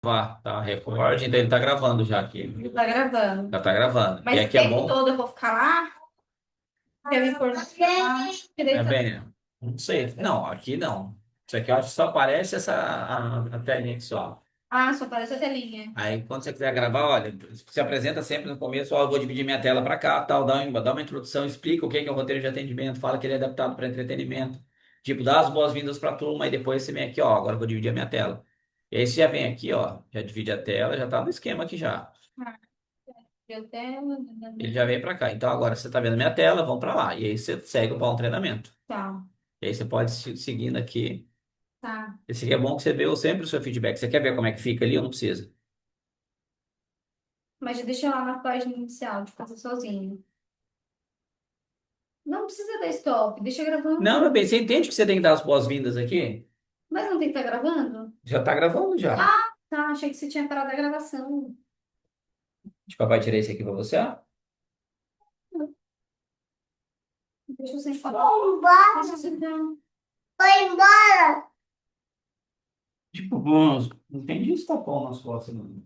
Tá, recorde, então ele tá gravando já aqui. Tá gravando. Já tá gravando. E Mas o aqui é tempo bom. todo eu vou ficar lá? Quer me pôr no baixo? Que É deitar. bem, não sei. Não, aqui não. Isso aqui eu acho que só aparece a telinha aqui só. Ah, só aparece a telinha. Aí quando você quiser gravar, olha, se apresenta sempre no começo, ó, eu vou dividir minha tela para cá, tal, dá uma introdução, explica o que que é o roteiro de atendimento, fala que ele é adaptado para entretenimento. Tipo, dá as boas-vindas para a turma e depois você vem aqui, ó, agora eu vou dividir a minha tela. E aí você já vem aqui, ó, já divide a tela, já tá no esquema aqui já. Ah, eu tela. Ele já veio para cá. Então agora você está vendo a minha tela, vamos para lá. E aí você segue para um treinamento. Tá, E aí você pode seguindo aqui. tá. Esse aqui é bom que você vê sempre o seu feedback. Você quer ver como é que fica ali ou não precisa? Mas já deixa lá na página inicial, de fazer sozinho. Não precisa dar stop, deixa Não, gravando. meu bem, você entende que você tem que dar as boas-vindas aqui? Mas não tem que estar gravando? Já tá gravando já. Ah, tá. Achei que você tinha parado a gravação. De papai tirei esse aqui pra você, ó. Deixa eu sentar. Vai embora. Deixa eu sentar. Vai embora. Tipo, bom, não entendi se tá bom nas costas, não.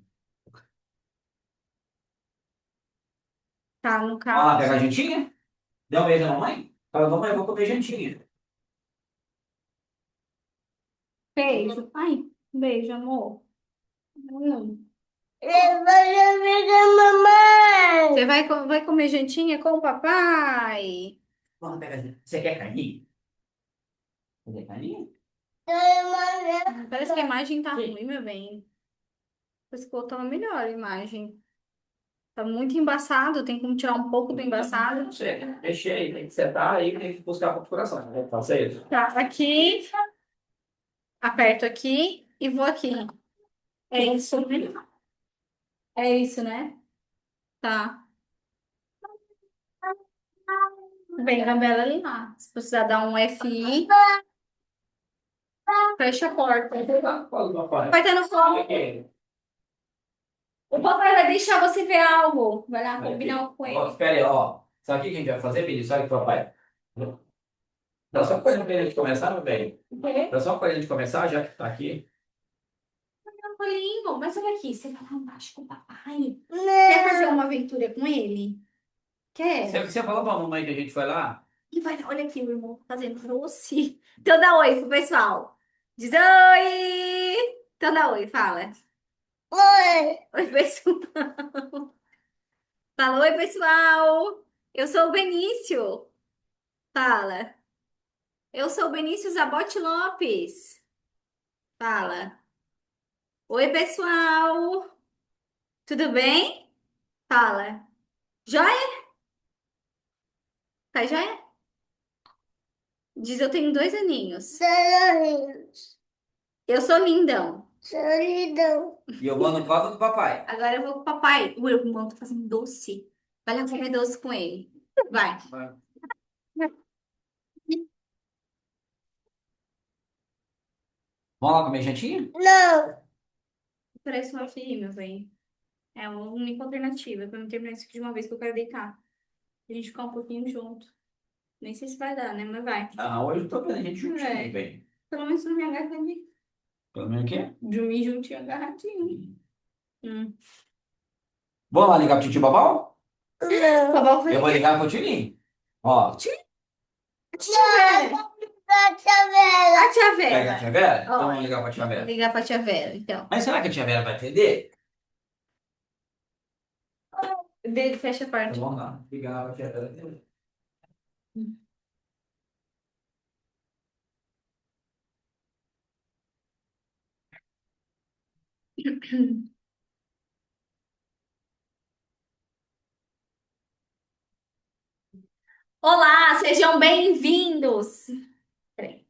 Tá, no Vamos lá pegar a caso. jantinha? Dá um beijo na mamãe? Fala, mamãe, eu vou comer jantinha. Beijo. Ai, beijo, amor. Eu vou ver a mamãe. Você vai comer jantinha com o papai? Vamos pegar a jantinha. Você quer carninha? Você quer carninha? Parece que a imagem tá ruim, meu bem. Parece que tava melhor a imagem. Tá muito embaçado, tem como tirar um pouco do embaçado. Não sei, mexer aí, tem que sentar aí, tem que buscar a configuração. Né? Faça isso. Tá, aqui, aperto aqui e vou aqui. É isso, né? É isso, né? Tá. Bem, Gabriela ali lá. Se precisar dar um FI, fecha a porta. Fala, papai. Vai estar no colo. O papai vai deixar você ver algo. Vai lá Olha aqui. combinar com Ó, ele. espera aí, ó. Sabe o que a gente vai fazer, Billy? Sabe o que, papai? Dá só uma coisa pra gente começar, meu bem. O quê? Dá só uma coisa pra gente começar, já que tá aqui. Colinho, mas olha aqui, você vai lá embaixo com o papai. Quer fazer uma aventura com ele? Quer? Você falou pra mamãe que a gente foi lá? E vai, olha aqui, o irmão fazendo doce. Então dá oi pro pessoal. Diz oi! Então dá oi, fala. Oi! Oi, pessoal. Fala, oi, pessoal. Eu sou o Benício. Fala. Eu sou o Benício Zabote Lopes. Fala. Oi, pessoal. Tudo bem? Fala. Joia? Tá joia? Diz, eu tenho 2 aninhos. 2 aninhos. Eu sou lindão. Sou lindão. E eu vou no colo do papai. Agora eu vou com o papai. O irmão tá fazendo doce. Vai lá comer doce com ele. Vai. Vai. Vamos lá comer jantinha? Não. Parece uma filha, meu bem. É uma única alternativa pra não terminar isso aqui de uma vez que eu quero deitar. A gente ficar um pouquinho junto. Nem sei se vai dar, né? Mas vai. Ah, hoje eu tô vendo a gente juntinho, É. bem. Pelo menos não me agarra Pelo menos aqui. de mim juntinho agarradinho. Hum. Vamos lá ligar pro tio Babau? Não. Papai Eu vai vou ligar. ligar pro Tilinho. Ó, Tia Vera. A tia pega a Vera. tia Vera? Então Ó, vamos ligar pra tia vou Vera. ligar pra tia Vera, então. Mas será que a tia Vera vai atender? Dele fecha a Então parte. vamos lá. Ligar pra tia Vera. Olá, sejam bem-vindos. Peraí.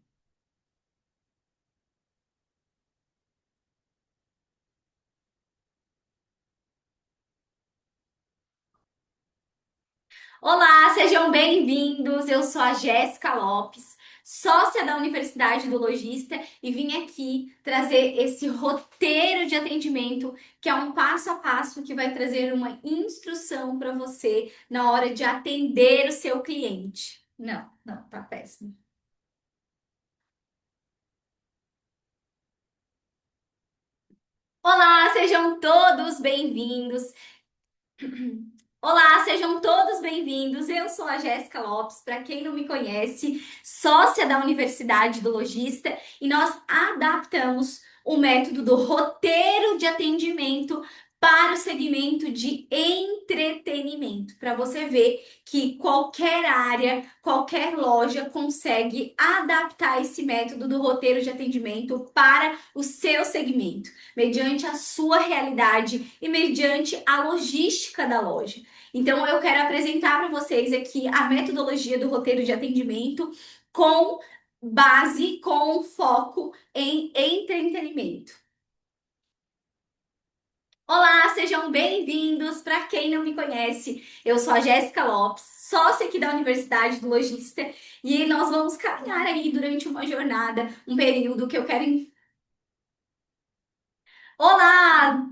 Olá, sejam bem-vindos. Eu sou a Jéssica Lopes, sócia da Universidade do Logista, e vim aqui trazer esse roteiro de atendimento, que é um passo a passo que vai trazer uma instrução para você na hora de atender o seu cliente. Não, não, tá péssimo. Olá, sejam todos bem-vindos. Olá, sejam todos bem-vindos. Eu sou a Jéssica Lopes, para quem não me conhece, sócia da Universidade do Logista, e nós adaptamos o método do roteiro de atendimento para o segmento de entretenimento, para você ver que qualquer área, qualquer loja consegue adaptar esse método do roteiro de atendimento para o seu segmento, mediante a sua realidade e mediante a logística da loja. Então, eu quero apresentar para vocês aqui a metodologia do roteiro de atendimento com base, com foco em entretenimento. Olá, sejam bem-vindos. Para quem não me conhece, eu sou a Jéssica Lopes, sócia aqui da Universidade do Logista, e nós vamos caminhar aí durante uma jornada, um período que eu quero. Olá!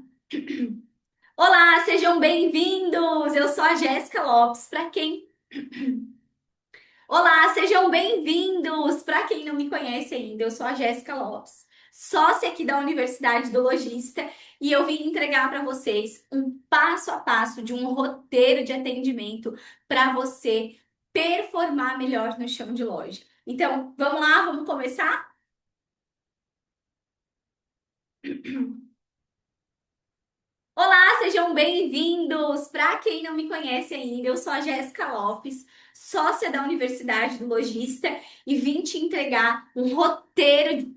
Olá, sejam bem-vindos. Eu sou a Jéssica Lopes. Para quem Olá, sejam bem-vindos! Para quem não me conhece ainda, eu sou a Jéssica Lopes, sócia aqui da Universidade do Logista, e eu vim entregar para vocês um passo a passo de um roteiro de atendimento para você performar melhor no chão de loja. Então, vamos lá, vamos começar? Olá, sejam bem-vindos! Para quem não me conhece ainda, eu sou a Jéssica Lopes, sócia da Universidade do Logista, e vim te entregar um roteiro.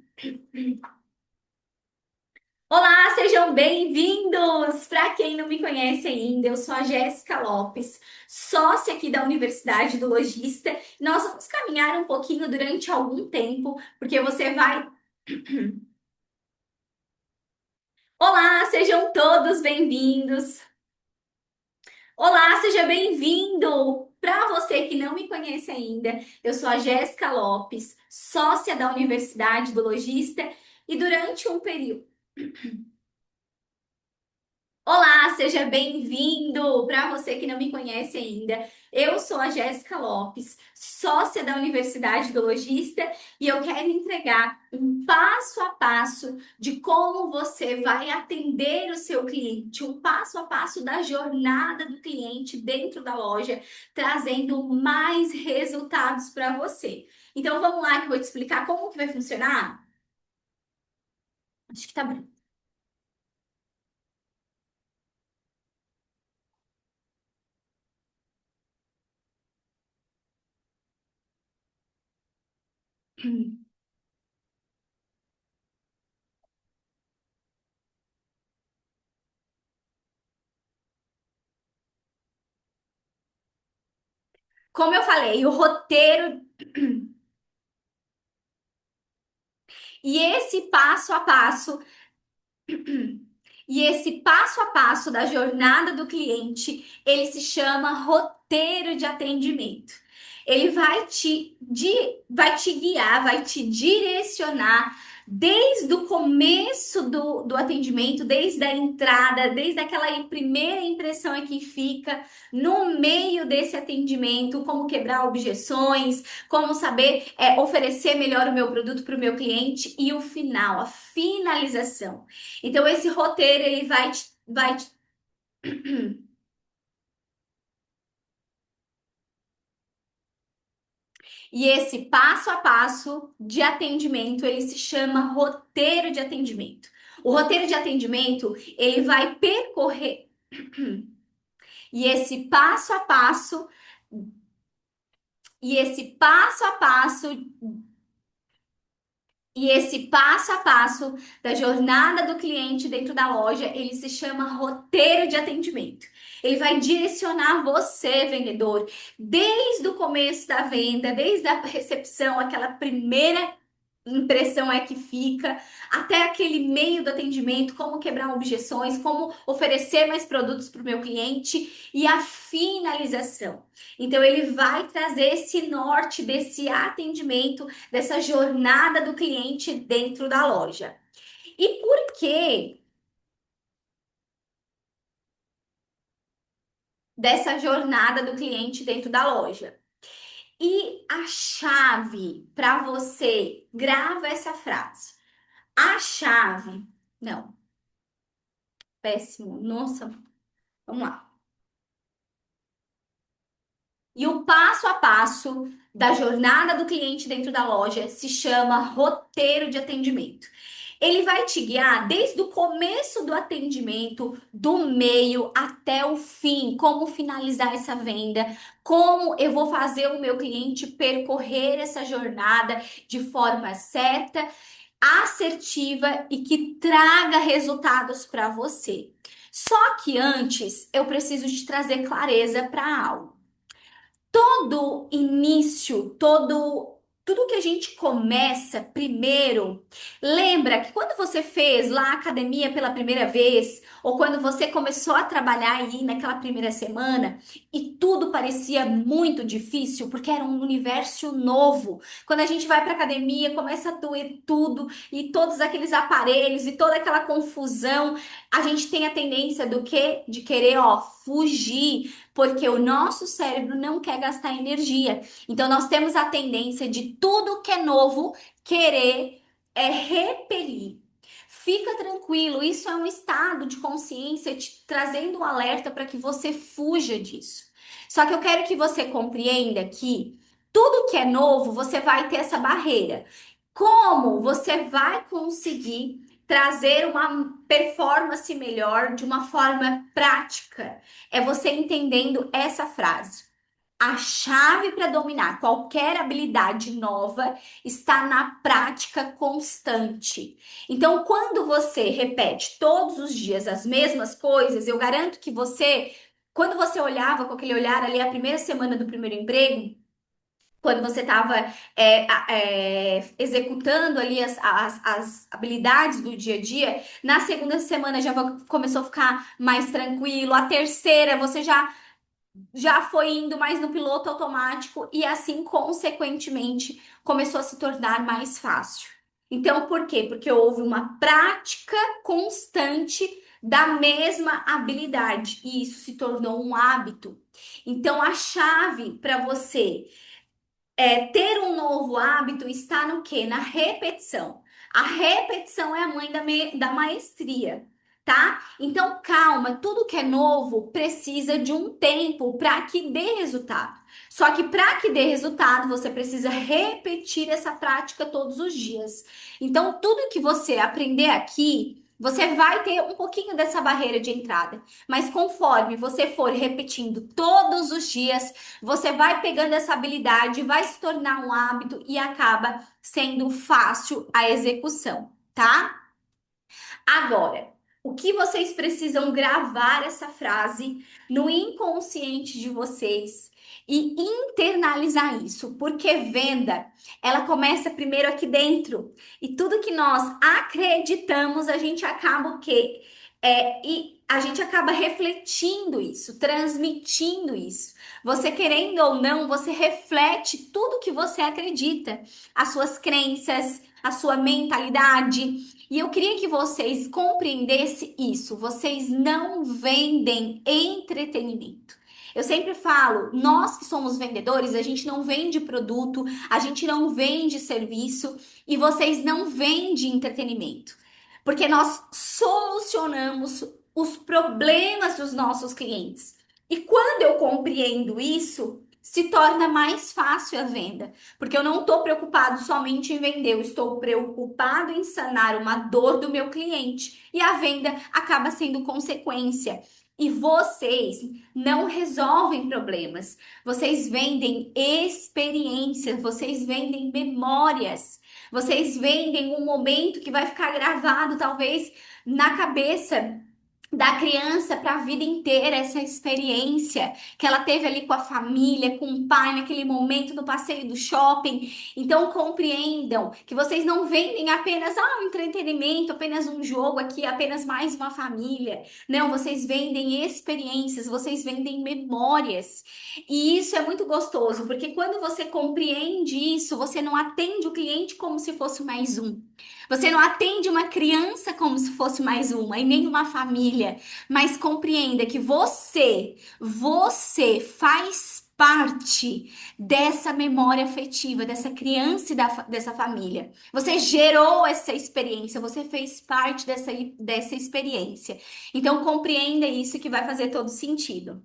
Olá, sejam bem-vindos! Para quem não me conhece ainda, eu sou a Jéssica Lopes, sócia aqui da Universidade do Logista. Nós vamos caminhar um pouquinho durante algum tempo, porque você vai. Olá, sejam todos bem-vindos! Olá, seja bem-vindo! Para você que não me conhece ainda, eu sou a Jéssica Lopes, sócia da Universidade do Logista, e durante um período. Olá, seja bem-vindo! Para você que não me conhece ainda, eu sou a Jéssica Lopes, sócia da Universidade do Logista, e eu quero entregar um passo a passo de como você vai atender o seu cliente, um passo a passo da jornada do cliente dentro da loja, trazendo mais resultados para você. Então vamos lá que eu vou te explicar como que vai funcionar? Acho que tá bom. Como eu falei, o roteiro. E esse passo a passo, e esse passo a passo da jornada do cliente, ele se chama roteiro de atendimento. Ele vai te guiar, vai te direcionar desde o começo do atendimento, desde a entrada, desde aquela primeira impressão é que fica no meio desse atendimento, como quebrar objeções, como saber oferecer melhor o meu produto para o meu cliente e o final, a finalização. Então, esse roteiro ele e esse passo a passo de atendimento, ele se chama roteiro de atendimento. O roteiro de atendimento, ele vai percorrer e esse passo a passo e esse passo a passo E esse passo a passo da jornada do cliente dentro da loja, ele se chama roteiro de atendimento. Ele vai direcionar você, vendedor, desde o começo da venda, desde a recepção, aquela primeira impressão é que fica, até aquele meio do atendimento, como quebrar objeções, como oferecer mais produtos para o meu cliente e a finalização. Então, ele vai trazer esse norte desse atendimento, dessa jornada do cliente dentro da loja. E por que dessa jornada do cliente dentro da loja? E a chave para você, grava essa frase. A chave, não. Péssimo. Nossa, vamos lá. E o passo a passo da jornada do cliente dentro da loja se chama roteiro de atendimento. Ele vai te guiar desde o começo do atendimento, do meio até o fim, como finalizar essa venda, como eu vou fazer o meu cliente percorrer essa jornada de forma certa, assertiva e que traga resultados para você. Só que antes eu preciso te trazer clareza para algo. Todo início, tudo que a gente começa primeiro, lembra que quando você fez lá a academia pela primeira vez, ou quando você começou a trabalhar aí naquela primeira semana, e tudo parecia muito difícil, porque era um universo novo. Quando a gente vai para academia, começa a doer tudo, e todos aqueles aparelhos, e toda aquela confusão, a gente tem a tendência do quê? De querer, ó, fugir porque o nosso cérebro não quer gastar energia. Então, nós temos a tendência de tudo que é novo querer repelir. Fica tranquilo, isso é um estado de consciência te trazendo um alerta para que você fuja disso. Só que eu quero que você compreenda que tudo que é novo, você vai ter essa barreira. Como você vai conseguir trazer uma performance melhor de uma forma prática? É você entendendo essa frase. A chave para dominar qualquer habilidade nova está na prática constante. Então, quando você repete todos os dias as mesmas coisas, eu garanto que você, quando você olhava com aquele olhar ali a primeira semana do primeiro emprego, quando você estava executando ali as habilidades do dia a dia, na segunda semana já começou a ficar mais tranquilo, a terceira você já foi indo mais no piloto automático e assim, consequentemente, começou a se tornar mais fácil. Então, por quê? Porque houve uma prática constante da mesma habilidade e isso se tornou um hábito. Então, a chave para você ter um novo hábito está no quê? Na repetição. A repetição é a mãe da maestria, tá? Então, calma, tudo que é novo precisa de um tempo para que dê resultado. Só que para que dê resultado, você precisa repetir essa prática todos os dias. Então, tudo que você aprender aqui, você vai ter um pouquinho dessa barreira de entrada. Mas conforme você for repetindo todos os dias, você vai pegando essa habilidade, vai se tornar um hábito e acaba sendo fácil a execução, tá? Agora, o que vocês precisam gravar essa frase no inconsciente de vocês e internalizar isso, porque venda, ela começa primeiro aqui dentro. E tudo que nós acreditamos, a gente acaba o quê? E a gente acaba refletindo isso, transmitindo isso. Você querendo ou não, você reflete tudo que você acredita, as suas crenças, a sua mentalidade. E eu queria que vocês compreendessem isso. Vocês não vendem entretenimento. Eu sempre falo, nós que somos vendedores, a gente não vende produto, a gente não vende serviço e vocês não vendem entretenimento. Porque nós solucionamos os problemas dos nossos clientes. E quando eu compreendo isso, se torna mais fácil a venda. Porque eu não estou preocupado somente em vender, eu estou preocupado em sanar uma dor do meu cliente. E a venda acaba sendo consequência. E vocês não resolvem problemas, vocês vendem experiências, vocês vendem memórias, vocês vendem um momento que vai ficar gravado, talvez, na cabeça da criança para a vida inteira essa experiência que ela teve ali com a família, com o pai, naquele momento no passeio do shopping. Então compreendam que vocês não vendem apenas um entretenimento, apenas um jogo aqui, apenas mais uma família. Não, vocês vendem experiências, vocês vendem memórias. E isso é muito gostoso, porque quando você compreende isso, você não atende o cliente como se fosse mais um. Você não atende uma criança como se fosse mais uma, e nem uma família, mas compreenda que você faz parte dessa memória afetiva, dessa criança e dessa família. Você gerou essa experiência, você fez parte dessa experiência. Então, compreenda isso que vai fazer todo sentido.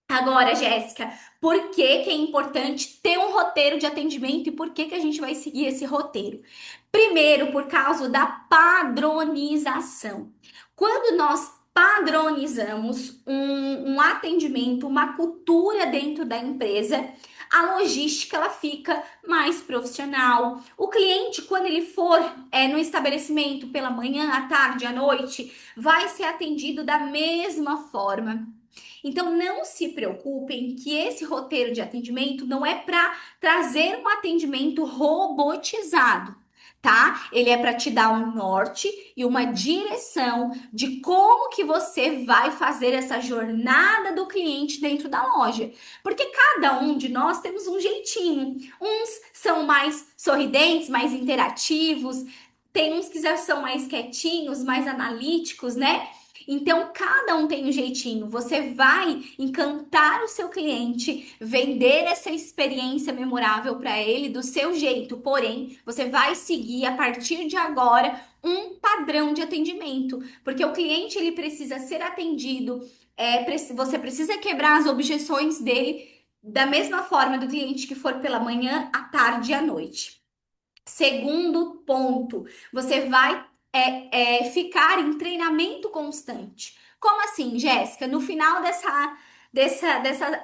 Agora, Jéssica, por que que é importante ter um roteiro de atendimento e por que que a gente vai seguir esse roteiro? Primeiro, por causa da padronização. Quando nós padronizamos um atendimento, uma cultura dentro da empresa, a logística ela fica mais profissional. O cliente, quando ele for no estabelecimento pela manhã, à tarde, à noite, vai ser atendido da mesma forma. Então, não se preocupem que esse roteiro de atendimento não é para trazer um atendimento robotizado, tá? Ele é para te dar um norte e uma direção de como que você vai fazer essa jornada do cliente dentro da loja. Porque cada um de nós temos um jeitinho. Uns são mais sorridentes, mais interativos, tem uns que já são mais quietinhos, mais analíticos, né? Então, cada um tem um jeitinho. Você vai encantar o seu cliente, vender essa experiência memorável para ele do seu jeito. Porém, você vai seguir a partir de agora um padrão de atendimento, porque o cliente ele precisa ser atendido. Você precisa quebrar as objeções dele da mesma forma do cliente que for pela manhã, à tarde e à noite. Segundo ponto, você vai ficar em treinamento constante. Como assim, Jéssica? No final dessa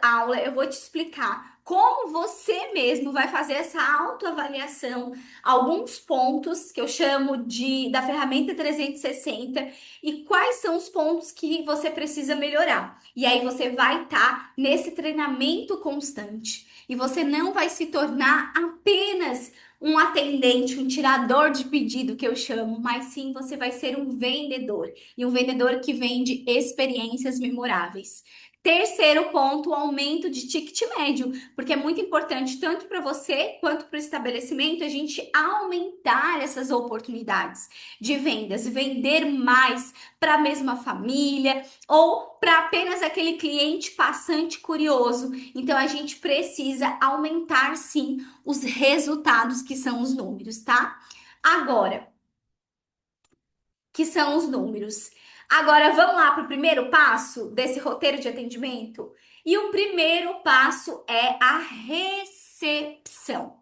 aula, eu vou te explicar como você mesmo vai fazer essa autoavaliação, alguns pontos que eu chamo da ferramenta 360 e quais são os pontos que você precisa melhorar. E aí você vai estar nesse treinamento constante. E você não vai se tornar apenas um atendente, um tirador de pedido que eu chamo, mas sim você vai ser um vendedor e um vendedor que vende experiências memoráveis. Terceiro ponto, o aumento de ticket médio, porque é muito importante tanto para você quanto para o estabelecimento a gente aumentar essas oportunidades de vendas, vender mais para a mesma família ou para apenas aquele cliente passante curioso. Então a gente precisa aumentar sim os resultados que são os números, tá? Agora, que são os números. Agora vamos lá para o primeiro passo desse roteiro de atendimento. E o primeiro passo é a recepção.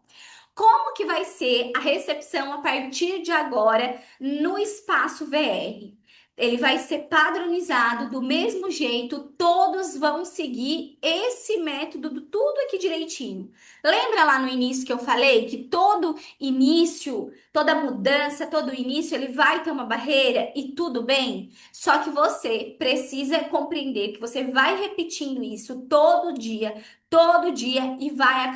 Como que vai ser a recepção a partir de agora no espaço VR? Ele vai ser padronizado do mesmo jeito, todos vão seguir esse método do tudo aqui direitinho. Lembra lá no início que eu falei que todo início, toda mudança, todo início, ele vai ter uma barreira e tudo bem? Só que você precisa compreender que você vai repetindo isso todo dia e vai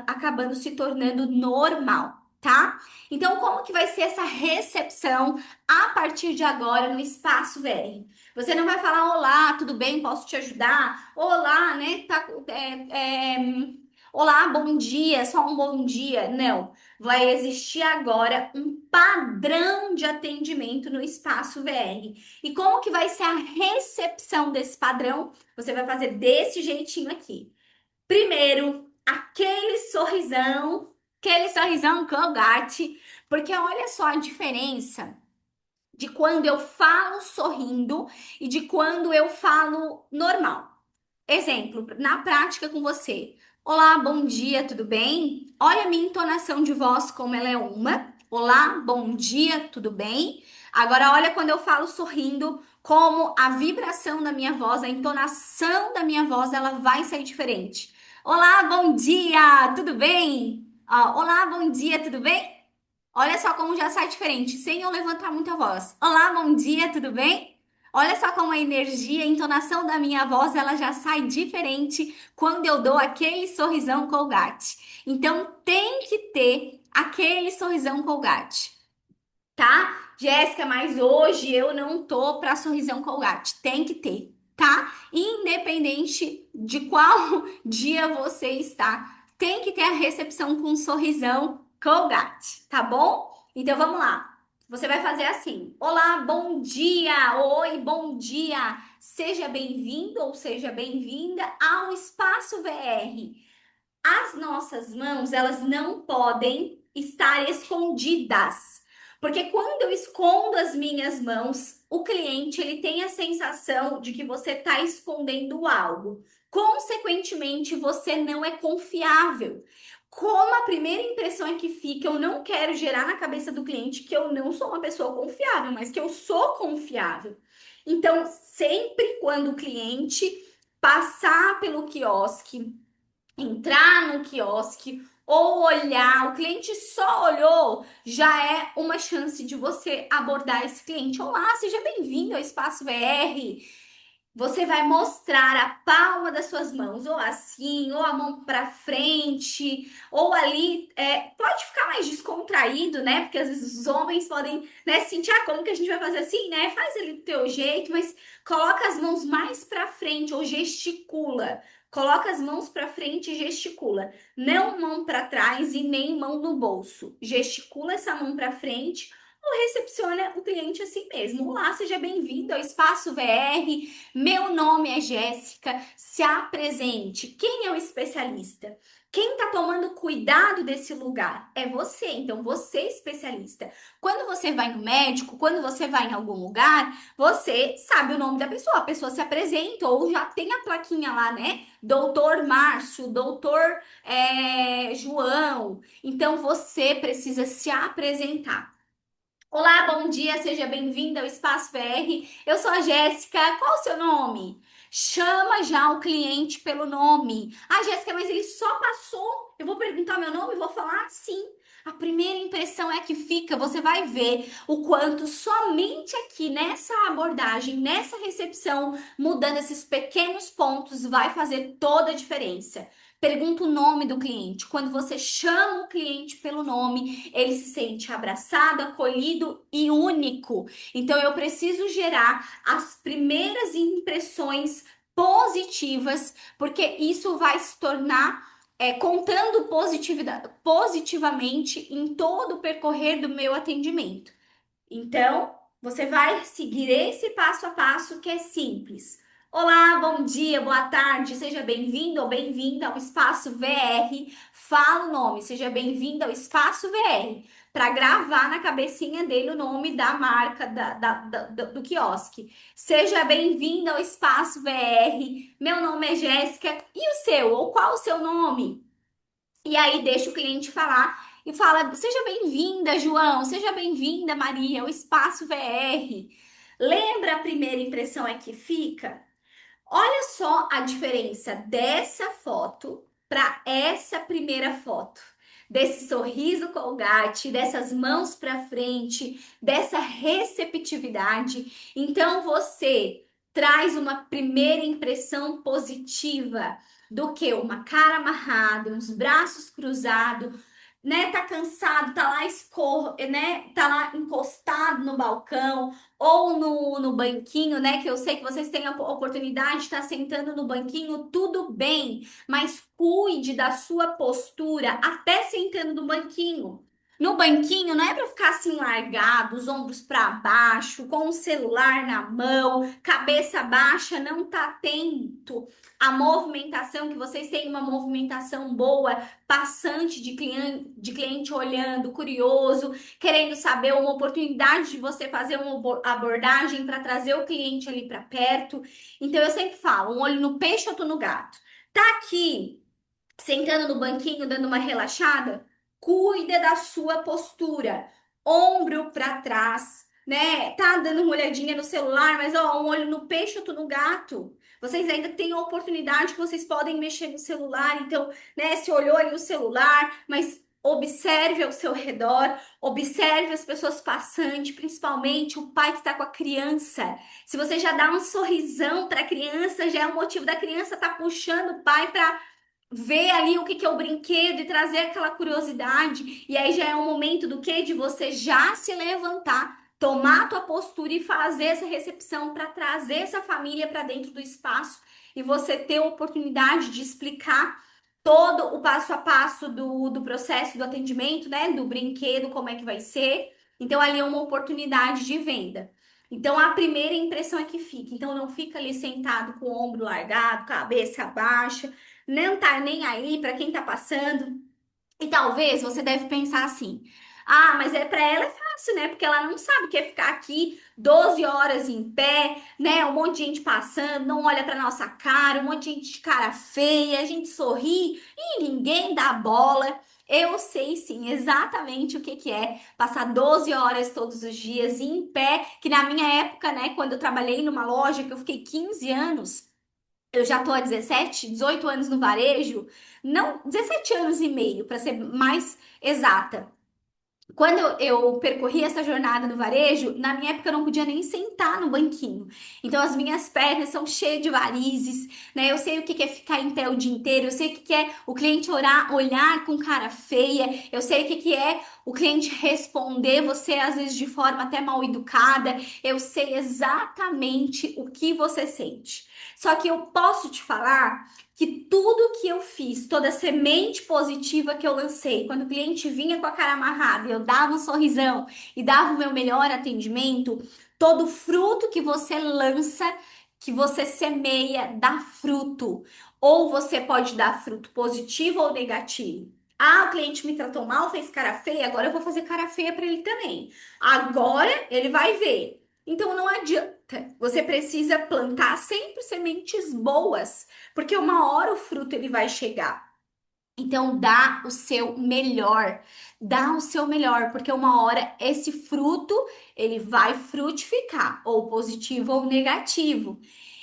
acabando se tornando normal, tá? Então, como que vai ser essa recepção a partir de agora no espaço VR? Você não vai falar, olá, tudo bem? Posso te ajudar? Olá, né? Olá, bom dia, só um bom dia. Não. Vai existir agora um padrão de atendimento no espaço VR. E como que vai ser a recepção desse padrão? Você vai fazer desse jeitinho aqui. Primeiro, aquele sorrisão Colgate, porque olha só a diferença de quando eu falo sorrindo e de quando eu falo normal. Exemplo, na prática com você. Olá, bom dia, tudo bem? Olha a minha entonação de voz como ela é uma. Olá, bom dia, tudo bem? Agora olha quando eu falo sorrindo, como a vibração da minha voz, a entonação da minha voz, ela vai sair diferente. Olá, bom dia, tudo bem? Olá, bom dia, tudo bem? Olha só como já sai diferente, sem eu levantar muita voz. Olá, bom dia, tudo bem? Olha só como a energia, a entonação da minha voz, ela já sai diferente quando eu dou aquele sorrisão Colgate. Então tem que ter aquele sorrisão Colgate, tá? Jéssica, mas hoje eu não tô pra sorrisão Colgate. Tem que ter, tá? Independente de qual dia você está, tem que ter a recepção com um sorrisão Colgate, tá bom? Então vamos lá. Você vai fazer assim: olá, bom dia, oi, bom dia. seja bem-vindo ou seja bem-vinda ao Espaço VR. As nossas mãos, elas não podem estar escondidas. Porque quando eu escondo as minhas mãos, o cliente ele tem a sensação de que você está escondendo algo. Consequentemente, você não é confiável. Como a primeira impressão é que fica, eu não quero gerar na cabeça do cliente que eu não sou uma pessoa confiável, mas que eu sou confiável. Então, sempre quando o cliente passar pelo quiosque, entrar no quiosque ou olhar, o cliente só olhou, já é uma chance de você abordar esse cliente. Olá, seja bem-vindo ao Espaço VR. Você vai mostrar a palma das suas mãos, ou assim, ou a mão para frente, ou ali. Pode ficar mais descontraído, né? Porque às vezes os homens podem, né, sentir, como que a gente vai fazer assim, né? Faz ali do teu jeito, mas coloca as mãos mais para frente ou gesticula. Coloca as mãos para frente e gesticula. Não mão para trás e nem mão no bolso. Gesticula essa mão para frente ou recepciona o cliente assim mesmo. Olá, seja bem-vindo ao Espaço VR. Meu nome é Jéssica. Se apresente. Quem é o especialista? Quem está tomando cuidado desse lugar é você. Então, você é especialista. Quando você vai no médico, quando você vai em algum lugar, você sabe o nome da pessoa. A pessoa se apresenta ou já tem a plaquinha lá, né? Doutor Márcio, doutor João. Então, você precisa se apresentar. Olá, bom dia, seja bem-vinda ao Espaço VR. Eu sou a Jéssica. Qual o seu nome? Chama já o cliente pelo nome. Ah, Jéssica, mas ele só passou. Eu vou perguntar meu nome e vou falar sim. A primeira impressão é que fica, você vai ver o quanto somente aqui nessa abordagem, nessa recepção, mudando esses pequenos pontos, vai fazer toda a diferença. Pergunta o nome do cliente. Quando você chama o cliente pelo nome, ele se sente abraçado, acolhido e único. Então, eu preciso gerar as primeiras impressões positivas, porque isso vai se tornar contando positivamente em todo o percorrer do meu atendimento. Então, você vai seguir esse passo a passo que é simples. Olá, bom dia, boa tarde, seja bem-vindo ou bem-vinda ao Espaço VR. Fala o nome, seja bem-vindo ao Espaço VR. Para gravar na cabecinha dele o nome da marca do quiosque. Seja bem-vindo ao Espaço VR. Meu nome é Jéssica. E o seu? Ou qual o seu nome? E aí deixa o cliente falar e fala: seja bem-vinda, João, seja bem-vinda, Maria, o Espaço VR. Lembra a primeira impressão é que fica? Olha só a diferença dessa foto para essa primeira foto. Desse sorriso colgate, dessas mãos para frente, dessa receptividade. Então você traz uma primeira impressão positiva do que uma cara amarrada, uns braços cruzados, né? Tá cansado, tá lá né? Tá lá encostado no balcão ou no banquinho, né? Que eu sei que vocês têm a oportunidade de estar sentando no banquinho, tudo bem, mas cuide da sua postura até sentando no banquinho. No banquinho não é para ficar assim largado, os ombros para baixo, com o celular na mão, cabeça baixa, não tá atento à movimentação, que vocês têm uma movimentação boa, passante de cliente olhando, curioso, querendo saber uma oportunidade de você fazer uma abordagem para trazer o cliente ali para perto. Então eu sempre falo, um olho no peixe, outro no gato. Tá aqui sentando no banquinho, dando uma relaxada, cuida da sua postura, ombro para trás, né? Tá dando uma olhadinha no celular, mas ó, um olho no peixe, outro no gato. Vocês ainda têm a oportunidade que vocês podem mexer no celular, então, né, se olhou ali o celular, mas observe ao seu redor, observe as pessoas passando, principalmente o pai que está com a criança. Se você já dá um sorrisão para a criança, já é o motivo da criança estar puxando o pai para ver ali o que que é o brinquedo e trazer aquela curiosidade. E aí já é o momento do quê? De você já se levantar, tomar a tua postura e fazer essa recepção para trazer essa família para dentro do espaço e você ter a oportunidade de explicar todo o passo a passo do processo do atendimento, né? Do brinquedo, como é que vai ser. Então, ali é uma oportunidade de venda. Então, a primeira impressão é que fica. Então, não fica ali sentado com o ombro largado, cabeça baixa, não tá nem aí para quem tá passando. E talvez você deve pensar assim: ah, mas é para ela é fácil, né? Porque ela não sabe o que é ficar aqui 12 horas em pé, né? Um monte de gente passando, não olha para nossa cara, um monte de gente de cara feia, a gente sorri e ninguém dá bola. Eu sei sim exatamente o que que é passar 12 horas todos os dias em pé, que na minha época, né, quando eu trabalhei numa loja que eu fiquei 15 anos, eu já tô há 17, 18 anos no varejo, não, 17 anos e meio, para ser mais exata. Quando eu percorri essa jornada no varejo, na minha época eu não podia nem sentar no banquinho. Então as minhas pernas são cheias de varizes, né? Eu sei o que que é ficar em pé o dia inteiro, eu sei o que que é o cliente olhar com cara feia, eu sei o que que é o cliente responder você às vezes de forma até mal educada, eu sei exatamente o que você sente. Só que eu posso te falar que tudo que eu fiz, toda semente positiva que eu lancei, quando o cliente vinha com a cara amarrada, eu dava um sorrisão e dava o meu melhor atendimento, todo fruto que você lança, que você semeia, dá fruto. Ou você pode dar fruto positivo ou negativo. Ah, o cliente me tratou mal, fez cara feia, agora eu vou fazer cara feia para ele também. Agora ele vai ver. Então não adianta. Você precisa plantar sempre sementes boas, porque uma hora o fruto ele vai chegar. Então dá o seu melhor, porque uma hora esse fruto ele vai frutificar, ou positivo ou negativo.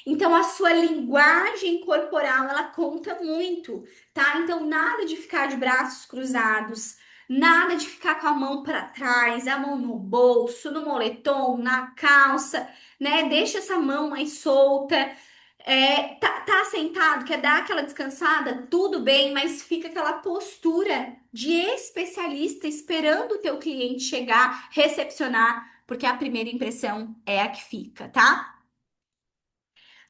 Então a sua linguagem corporal ela conta muito, tá? Então nada de ficar de braços cruzados, nada de ficar com a mão para trás, a mão no bolso, no moletom, na calça, né? Deixa essa mão mais solta. Tá sentado, quer dar aquela descansada, tudo bem, mas fica aquela postura de especialista esperando o teu cliente chegar, recepcionar, porque a primeira impressão é a que fica, tá?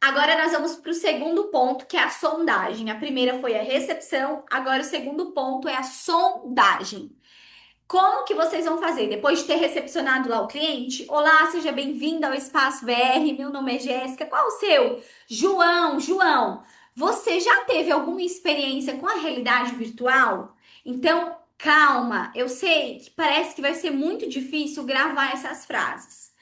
Agora nós vamos para o segundo ponto, que é a sondagem. A primeira foi a recepção, agora o segundo ponto é a sondagem. Como que vocês vão fazer? Depois de ter recepcionado lá o cliente? Olá, seja bem-vindo ao Espaço VR. Meu nome é Jéssica. Qual o seu? João, João. Você já teve alguma experiência com a realidade virtual? Então, calma. Eu sei que parece que vai ser muito difícil gravar essas frases.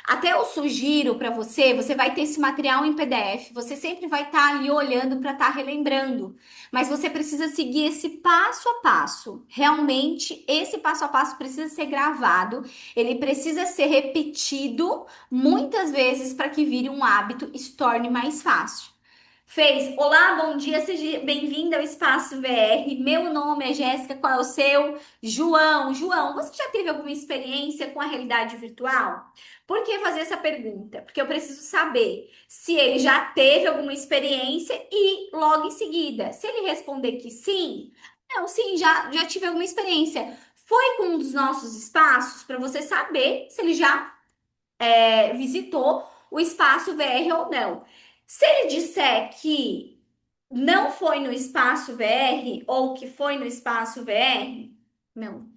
Até eu sugiro para você, você vai ter esse material em PDF, você sempre vai estar ali olhando para estar relembrando. Mas você precisa seguir esse passo a passo. Realmente, esse passo a passo precisa ser gravado, ele precisa ser repetido muitas vezes para que vire um hábito e se torne mais fácil. Fez. Olá, bom dia, seja bem-vindo ao Espaço VR. Meu nome é Jéssica, qual é o seu? João. João, você já teve alguma experiência com a realidade virtual? Por que fazer essa pergunta? Porque eu preciso saber se ele já teve alguma experiência e logo em seguida, se ele responder que sim, não, sim, já tive alguma experiência. Foi com um dos nossos espaços para você saber se ele já visitou o espaço VR ou não. Se ele disser que não foi no espaço VR ou que foi no espaço VR, não.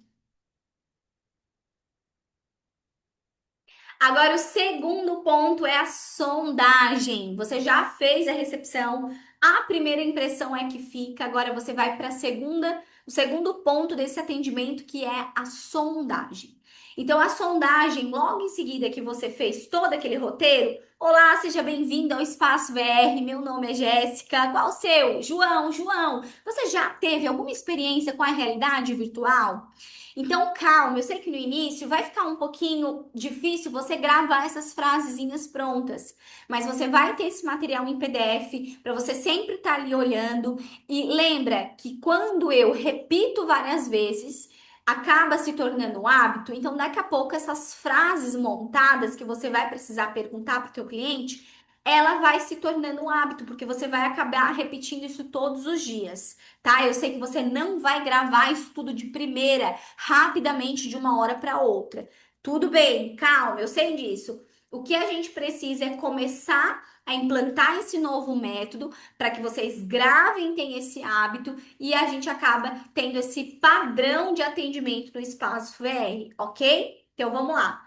Agora, o segundo ponto é a sondagem. Você já fez a recepção, a primeira impressão é que fica. Agora você vai para a segunda, o segundo ponto desse atendimento, que é a sondagem. Então, a sondagem, logo em seguida que você fez todo aquele roteiro, olá, seja bem-vindo ao Espaço VR. Meu nome é Jéssica. Qual o seu? João, João. Você já teve alguma experiência com a realidade virtual? Então, calma, eu sei que no início vai ficar um pouquinho difícil você gravar essas frasezinhas prontas, mas você vai ter esse material em PDF para você sempre estar ali olhando. E lembra que quando eu repito várias vezes, acaba se tornando um hábito. Então, daqui a pouco, essas frases montadas que você vai precisar perguntar para o teu cliente, ela vai se tornando um hábito, porque você vai acabar repetindo isso todos os dias, tá? Eu sei que você não vai gravar isso tudo de primeira, rapidamente, de uma hora para outra. Tudo bem, calma, eu sei disso. O que a gente precisa é começar a implantar esse novo método para que vocês gravem, tenham esse hábito e a gente acaba tendo esse padrão de atendimento no espaço VR, ok? Então vamos lá.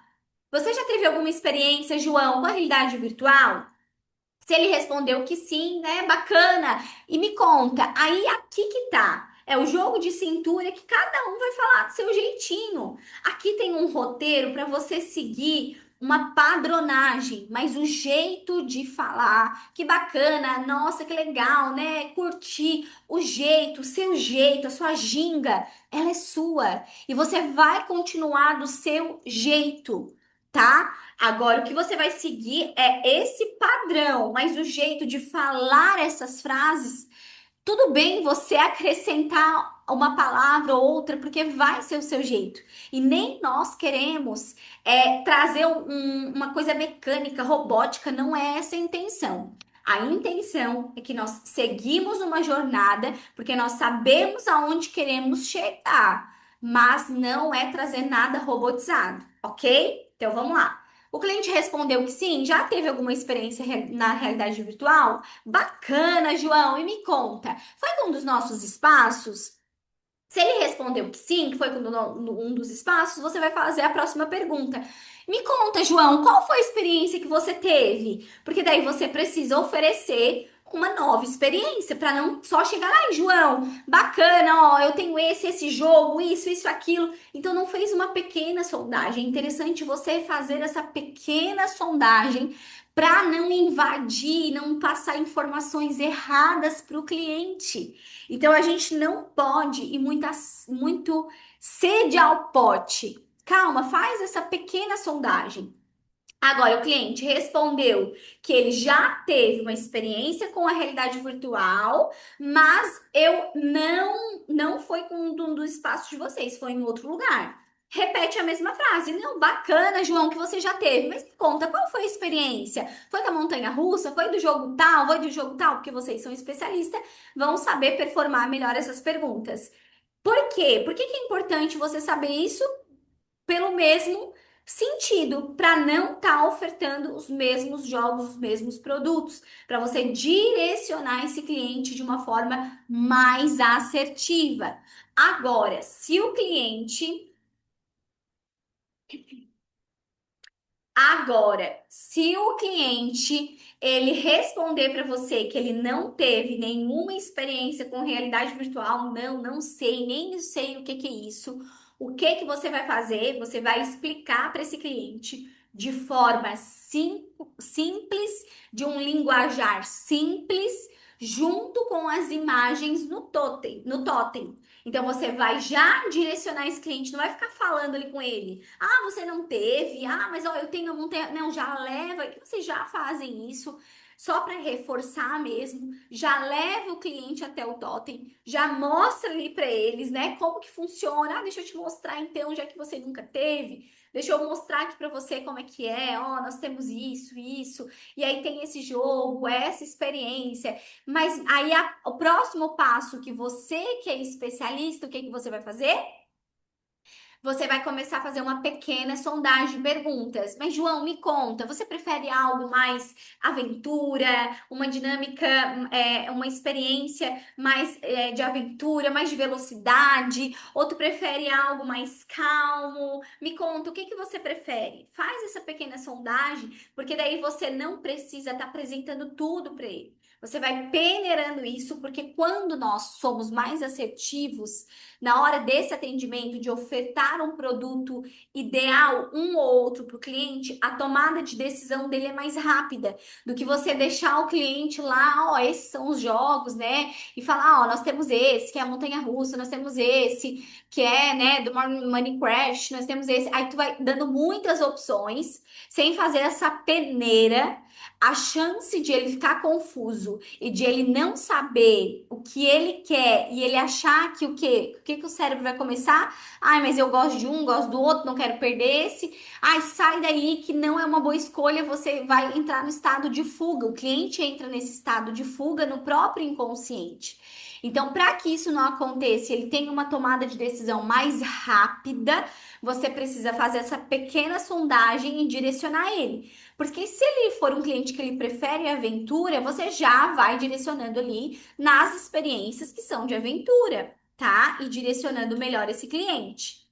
Você já teve alguma experiência, João, com a realidade virtual? Se ele respondeu que sim, né? Bacana. E me conta, aí aqui que tá. É o jogo de cintura que cada um vai falar do seu jeitinho. Aqui tem um roteiro para você seguir uma padronagem, mas o jeito de falar, que bacana, nossa, que legal, né? Curtir o jeito, o seu jeito, a sua ginga, ela é sua e você vai continuar do seu jeito, tá? Agora, o que você vai seguir é esse padrão, mas o jeito de falar essas frases, tudo bem você acrescentar uma palavra ou outra, porque vai ser o seu jeito. E nem nós queremos trazer uma coisa mecânica, robótica, não é essa a intenção. A intenção é que nós seguimos uma jornada, porque nós sabemos aonde queremos chegar, mas não é trazer nada robotizado, ok? Então vamos lá. O cliente respondeu que sim, já teve alguma experiência na realidade virtual? Bacana, João, e me conta, foi um dos nossos espaços? Se ele respondeu que sim, que foi um dos espaços, você vai fazer a próxima pergunta. Me conta, João, qual foi a experiência que você teve? Porque daí você precisa oferecer uma nova experiência para não só chegar lá, "Ai, João, bacana, ó, eu tenho esse jogo, isso, aquilo." Então não fez uma pequena sondagem. É interessante você fazer essa pequena sondagem para não invadir, não passar informações erradas para o cliente. Então a gente não pode ir muito sede ao pote. Calma, faz essa pequena sondagem. Agora, o cliente respondeu que ele já teve uma experiência com a realidade virtual, mas eu não foi com um dos espaços de vocês, foi em outro lugar. Repete a mesma frase. Não, bacana, João, que você já teve, mas me conta, qual foi a experiência? Foi da montanha russa? Foi do jogo tal? Foi do jogo tal? Porque vocês são especialistas, vão saber performar melhor essas perguntas. Por quê? Por que que é importante você saber isso? Pelo mesmo sentido, para não estar ofertando os mesmos jogos, os mesmos produtos, para você direcionar esse cliente de uma forma mais assertiva. Agora, se o cliente Agora, se o cliente ele responder para você que ele não teve nenhuma experiência com realidade virtual, não sei, nem sei o que que é isso. O que que você vai fazer? Você vai explicar para esse cliente de forma simples, de um linguajar simples, junto com as imagens no totem. Então você vai já direcionar esse cliente, não vai ficar falando ali com ele. Ah, você não teve. Ah, mas ó, eu tenho a montanha. Não, já leva. E vocês já fazem isso só para reforçar mesmo. Já leva o cliente até o totem, já mostra ali para eles, né, como que funciona. Ah, deixa eu te mostrar então, já que você nunca teve. Deixa eu mostrar aqui para você como é que é. Ó, nós temos isso. E aí tem esse jogo, essa experiência. Mas aí o próximo passo que você que é especialista, o que que você vai fazer? Você vai começar a fazer uma pequena sondagem de perguntas. Mas, João, me conta, você prefere algo mais aventura, uma dinâmica, uma experiência mais de aventura, mais de velocidade? Ou tu prefere algo mais calmo? Me conta, o que que você prefere? Faz essa pequena sondagem, porque daí você não precisa estar apresentando tudo para ele. Você vai peneirando isso, porque quando nós somos mais assertivos, na hora desse atendimento, de ofertar um produto ideal, um ou outro para o cliente, a tomada de decisão dele é mais rápida do que você deixar o cliente lá, ó, esses são os jogos, né? E falar, ó, nós temos esse, que é a montanha-russa, nós temos esse, que é, né, do Minecraft, nós temos esse. Aí tu vai dando muitas opções, sem fazer essa peneira. A chance de ele ficar confuso e de ele não saber o que ele quer e ele achar que o quê? O que que o cérebro vai começar? Ai, mas eu gosto de um, gosto do outro, não quero perder esse. Ai, sai daí que não é uma boa escolha, você vai entrar no estado de fuga. O cliente entra nesse estado de fuga no próprio inconsciente. Então, para que isso não aconteça, ele tenha uma tomada de decisão mais rápida, você precisa fazer essa pequena sondagem e direcionar ele. Porque se ele for um cliente que ele prefere aventura, você já vai direcionando ali nas experiências que são de aventura, tá? E direcionando melhor esse cliente.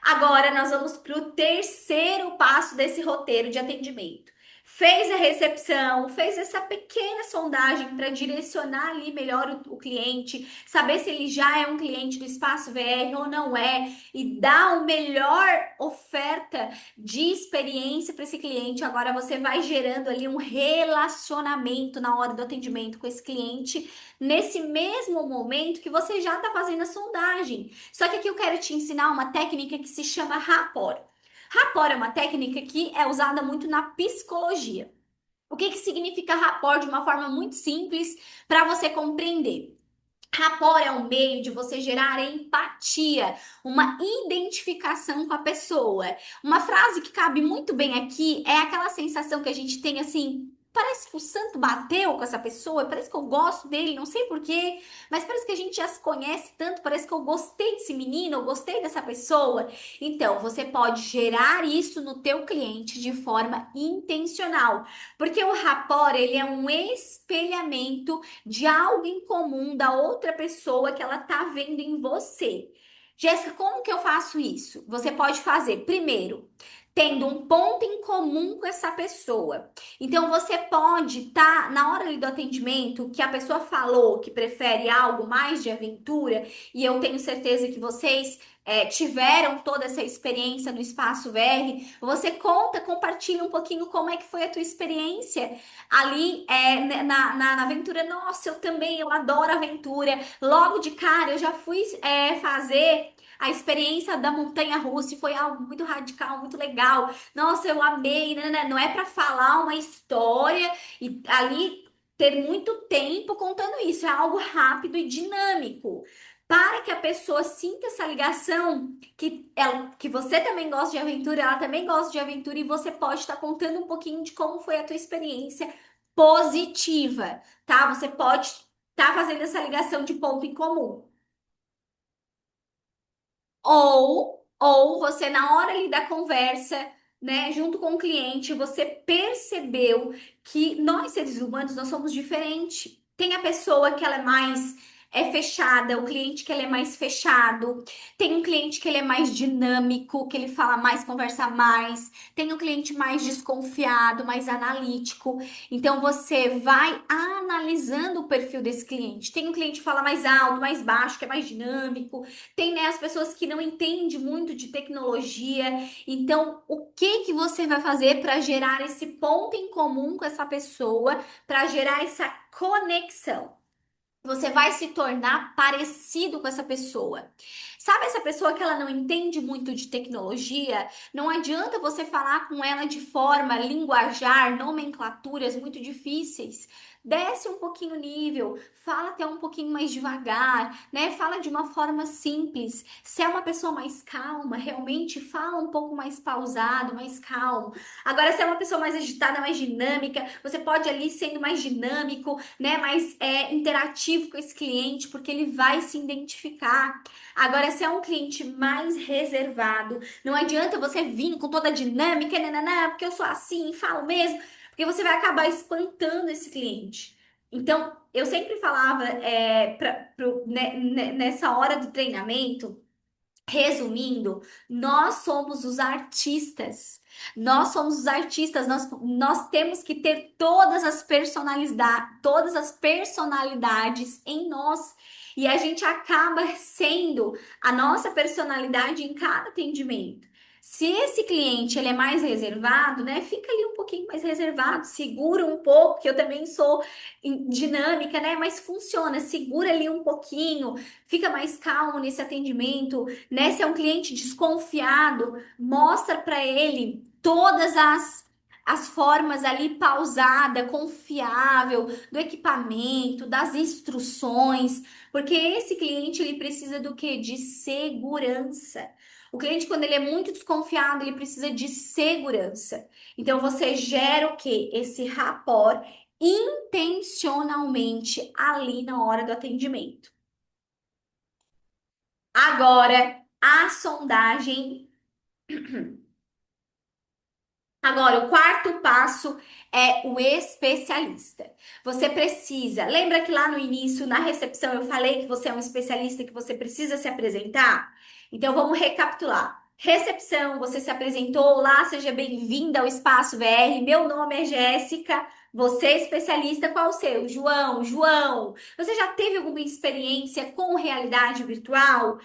Agora nós vamos para o terceiro passo desse roteiro de atendimento. Fez a recepção, fez essa pequena sondagem para direcionar ali melhor o cliente, saber se ele já é um cliente do Espaço VR ou não é, e dar o melhor oferta de experiência para esse cliente. Agora você vai gerando ali um relacionamento na hora do atendimento com esse cliente, nesse mesmo momento que você já está fazendo a sondagem. Só que aqui eu quero te ensinar uma técnica que se chama rapport. Rapport é uma técnica que é usada muito na psicologia. O que que significa rapport de uma forma muito simples para você compreender? Rapport é um meio de você gerar empatia, uma identificação com a pessoa. Uma frase que cabe muito bem aqui é aquela sensação que a gente tem assim. Parece que o santo bateu com essa pessoa, parece que eu gosto dele, não sei por quê, mas parece que a gente já se conhece tanto, parece que eu gostei desse menino, eu gostei dessa pessoa. Então, você pode gerar isso no teu cliente de forma intencional, porque o rapport, ele é um espelhamento de algo em comum da outra pessoa que ela tá vendo em você. Jéssica, como que eu faço isso? Você pode fazer, primeiro, tendo um ponto em comum com essa pessoa. Então, você pode estar, na hora ali do atendimento, que a pessoa falou que prefere algo mais de aventura, e eu tenho certeza que vocês tiveram toda essa experiência no Espaço VR, você conta, compartilha um pouquinho como é que foi a tua experiência ali na aventura. Nossa, eu também, eu adoro aventura. Logo de cara, eu já fui fazer a experiência da montanha-russa e foi algo muito radical, muito legal. Nossa, eu amei, né? Não é para falar uma história e ali ter muito tempo contando isso, é algo rápido e dinâmico. Para que a pessoa sinta essa ligação, que você também gosta de aventura, ela também gosta de aventura, e você pode estar contando um pouquinho de como foi a tua experiência positiva, tá? Você pode estar fazendo essa ligação de ponto em comum. Ou você, na hora ali da conversa, né, junto com o cliente, você percebeu que nós, seres humanos, nós somos diferentes. Tem a pessoa que ela é mais fechada, o cliente que ele é mais fechado, tem um cliente que ele é mais dinâmico, que ele fala mais, conversa mais, tem um cliente mais desconfiado, mais analítico. Então você vai analisando o perfil desse cliente. Tem um cliente que fala mais alto, mais baixo, que é mais dinâmico. Tem, né, as pessoas que não entendem muito de tecnologia. Então, o que que você vai fazer para gerar esse ponto em comum com essa pessoa, para gerar essa conexão? Você vai se tornar parecido com essa pessoa. Sabe essa pessoa que ela não entende muito de tecnologia? Não adianta você falar com ela de forma, linguajar, nomenclaturas muito difíceis. Desce um pouquinho o nível, fala até um pouquinho mais devagar, né? Fala de uma forma simples. Se é uma pessoa mais calma, realmente fala um pouco mais pausado, mais calmo. Agora, se é uma pessoa mais agitada, mais dinâmica, você pode ali sendo mais dinâmico, né, mais interativo com esse cliente, porque ele vai se identificar. Agora, se é um cliente mais reservado, não adianta você vir com toda a dinâmica, nananã, porque eu sou assim, falo mesmo, porque você vai acabar espantando esse cliente. Então, eu sempre falava nessa hora do treinamento. Resumindo, nós somos os artistas. Nós somos os artistas, nós temos que ter todas as personalidades em nós. E a gente acaba sendo a nossa personalidade em cada atendimento. Se esse cliente ele é mais reservado, né? Fica ali um pouquinho mais reservado, segura um pouco, que eu também sou dinâmica, né? Mas funciona, segura ali um pouquinho, fica mais calmo nesse atendimento, né? Se é um cliente desconfiado, mostra para ele todas as formas ali pausada, confiável do equipamento, das instruções, porque esse cliente ele precisa do quê? De segurança. O cliente, quando ele é muito desconfiado, ele precisa de segurança. Então, você gera o quê? Esse rapport intencionalmente ali na hora do atendimento. Agora, a sondagem. Agora, o quarto passo é o especialista. Você precisa. Lembra que lá no início, na recepção, eu falei que você é um especialista que você precisa se apresentar? Então, vamos recapitular. Recepção, você se apresentou, olá, seja bem-vinda ao Espaço VR. Meu nome é Jéssica, você é especialista, qual o seu? João, João. Você já teve alguma experiência com realidade virtual?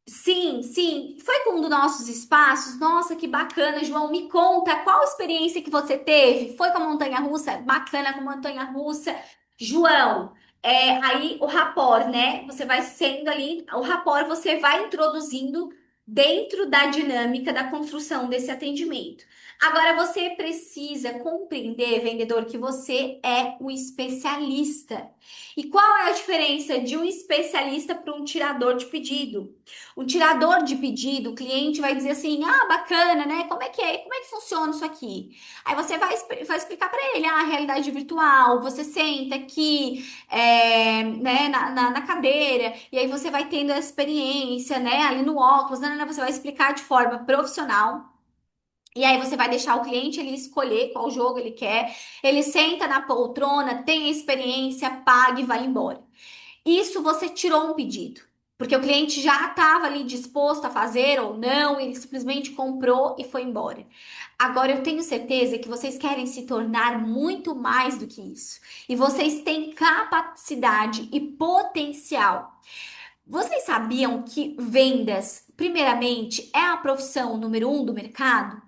Sim, sim. Foi com um dos nossos espaços? Nossa, que bacana, João. Me conta qual experiência que você teve? Foi com a montanha-russa? Bacana com a montanha-russa. João, aí o rapport, né? Você vai sendo ali, o rapport você vai introduzindo dentro da dinâmica da construção desse atendimento. Agora você precisa compreender, vendedor, que você é o especialista. E qual é a diferença de um especialista para um tirador de pedido? Um tirador de pedido, o cliente vai dizer assim: ah, bacana, né? Como é que é? Como é que funciona isso aqui? Aí você vai explicar para ele: ah, realidade virtual, você senta aqui, né, na cadeira, e aí você vai tendo a experiência, né, ali no óculos, né, você vai explicar de forma profissional. E aí você vai deixar o cliente ele escolher qual jogo ele quer. Ele senta na poltrona, tem a experiência, paga e vai embora. Isso você tirou um pedido, porque o cliente já estava ali disposto a fazer ou não, ele simplesmente comprou e foi embora. Agora eu tenho certeza que vocês querem se tornar muito mais do que isso. E vocês têm capacidade e potencial. Vocês sabiam que vendas, primeiramente, é a profissão número um do mercado?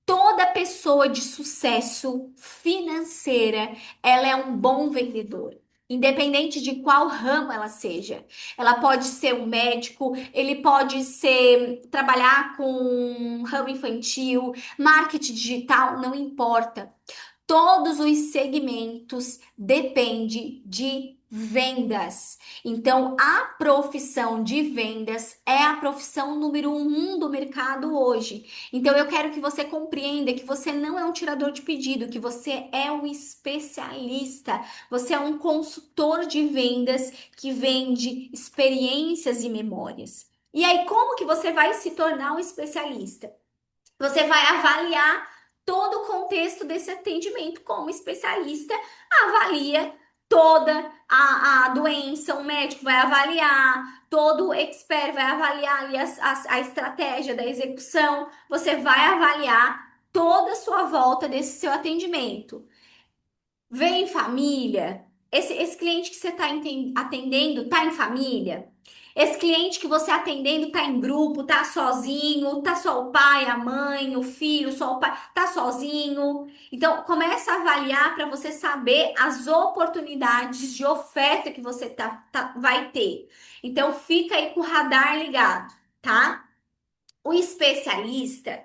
Toda pessoa de sucesso financeira, ela é um bom vendedor. Independente de qual ramo ela seja. Ela pode ser um médico, ele pode ser trabalhar com ramo infantil, marketing digital, não importa. Todos os segmentos dependem de vendas. Então, a profissão de vendas é a profissão número um do mercado hoje. Então, eu quero que você compreenda que você não é um tirador de pedido, que você é um especialista. Você é um consultor de vendas que vende experiências e memórias. E aí, como que você vai se tornar um especialista? Você vai avaliar todo o contexto desse atendimento como especialista, avalia toda a doença, o médico vai avaliar, todo o expert vai avaliar ali a estratégia da execução, você vai avaliar toda a sua volta desse seu atendimento. Vem família. Esse cliente que você está atendendo está em família? Esse cliente que você atendendo está em grupo, está sozinho, está só o pai, a mãe, o filho, só o pai, está sozinho. Então, começa a avaliar para você saber as oportunidades de oferta que você vai ter. Então, fica aí com o radar ligado, tá? O especialista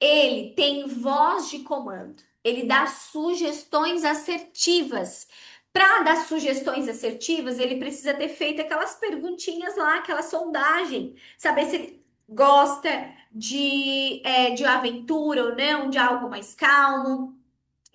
ele tem voz de comando. Ele dá sugestões assertivas. Para dar sugestões assertivas, ele precisa ter feito aquelas perguntinhas lá, aquela sondagem, saber se ele gosta de aventura ou não, de algo mais calmo.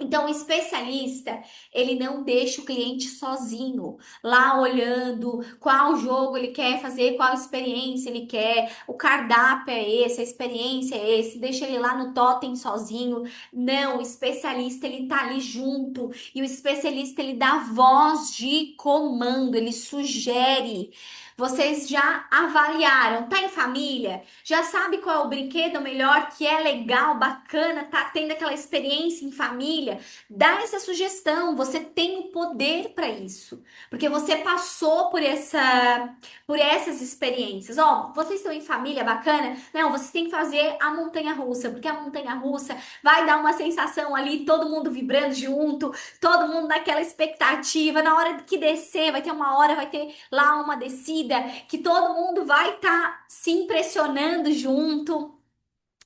Então, o especialista, ele não deixa o cliente sozinho, lá olhando qual jogo ele quer fazer, qual experiência ele quer, o cardápio é esse, a experiência é esse, deixa ele lá no totem sozinho. Não, o especialista, ele tá ali junto, e o especialista, ele dá voz de comando, ele sugere. Vocês já avaliaram? Tá em família? Já sabe qual é o brinquedo melhor que é legal, bacana, tá tendo aquela experiência em família? Dá essa sugestão, você tem o poder para isso, porque você passou por essas experiências. Ó, vocês estão em família bacana? Não, vocês têm que fazer a montanha-russa, porque a montanha-russa vai dar uma sensação ali, todo mundo vibrando junto, todo mundo naquela expectativa. Na hora que descer, vai ter uma hora, vai ter lá uma descida que todo mundo vai estar se impressionando junto.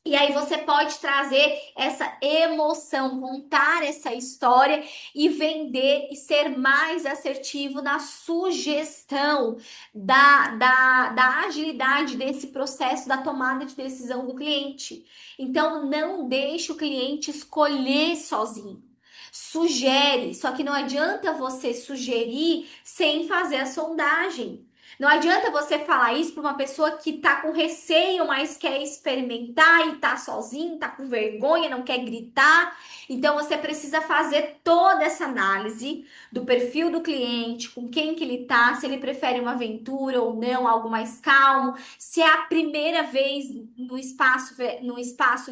E aí você pode trazer essa emoção, contar essa história e vender e ser mais assertivo na sugestão da agilidade desse processo da tomada de decisão do cliente. Então, não deixe o cliente escolher sozinho. Sugere, só que não adianta você sugerir sem fazer a sondagem. Não adianta você falar isso para uma pessoa que tá com receio, mas quer experimentar e tá sozinho, tá com vergonha, não quer gritar. Então você precisa fazer toda essa análise do perfil do cliente, com quem que ele tá, se ele prefere uma aventura ou não, algo mais calmo, se é a primeira vez no espaço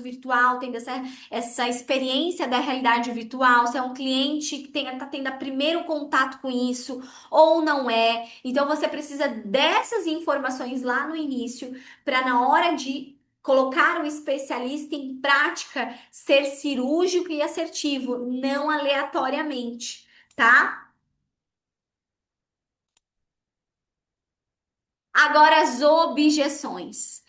virtual, tendo essa experiência da realidade virtual, se é um cliente que tá tendo a primeiro contato com isso ou não é. Então você precisa dessas informações lá no início para na hora de colocar o especialista em prática ser cirúrgico e assertivo, não aleatoriamente, tá? Agora as objeções.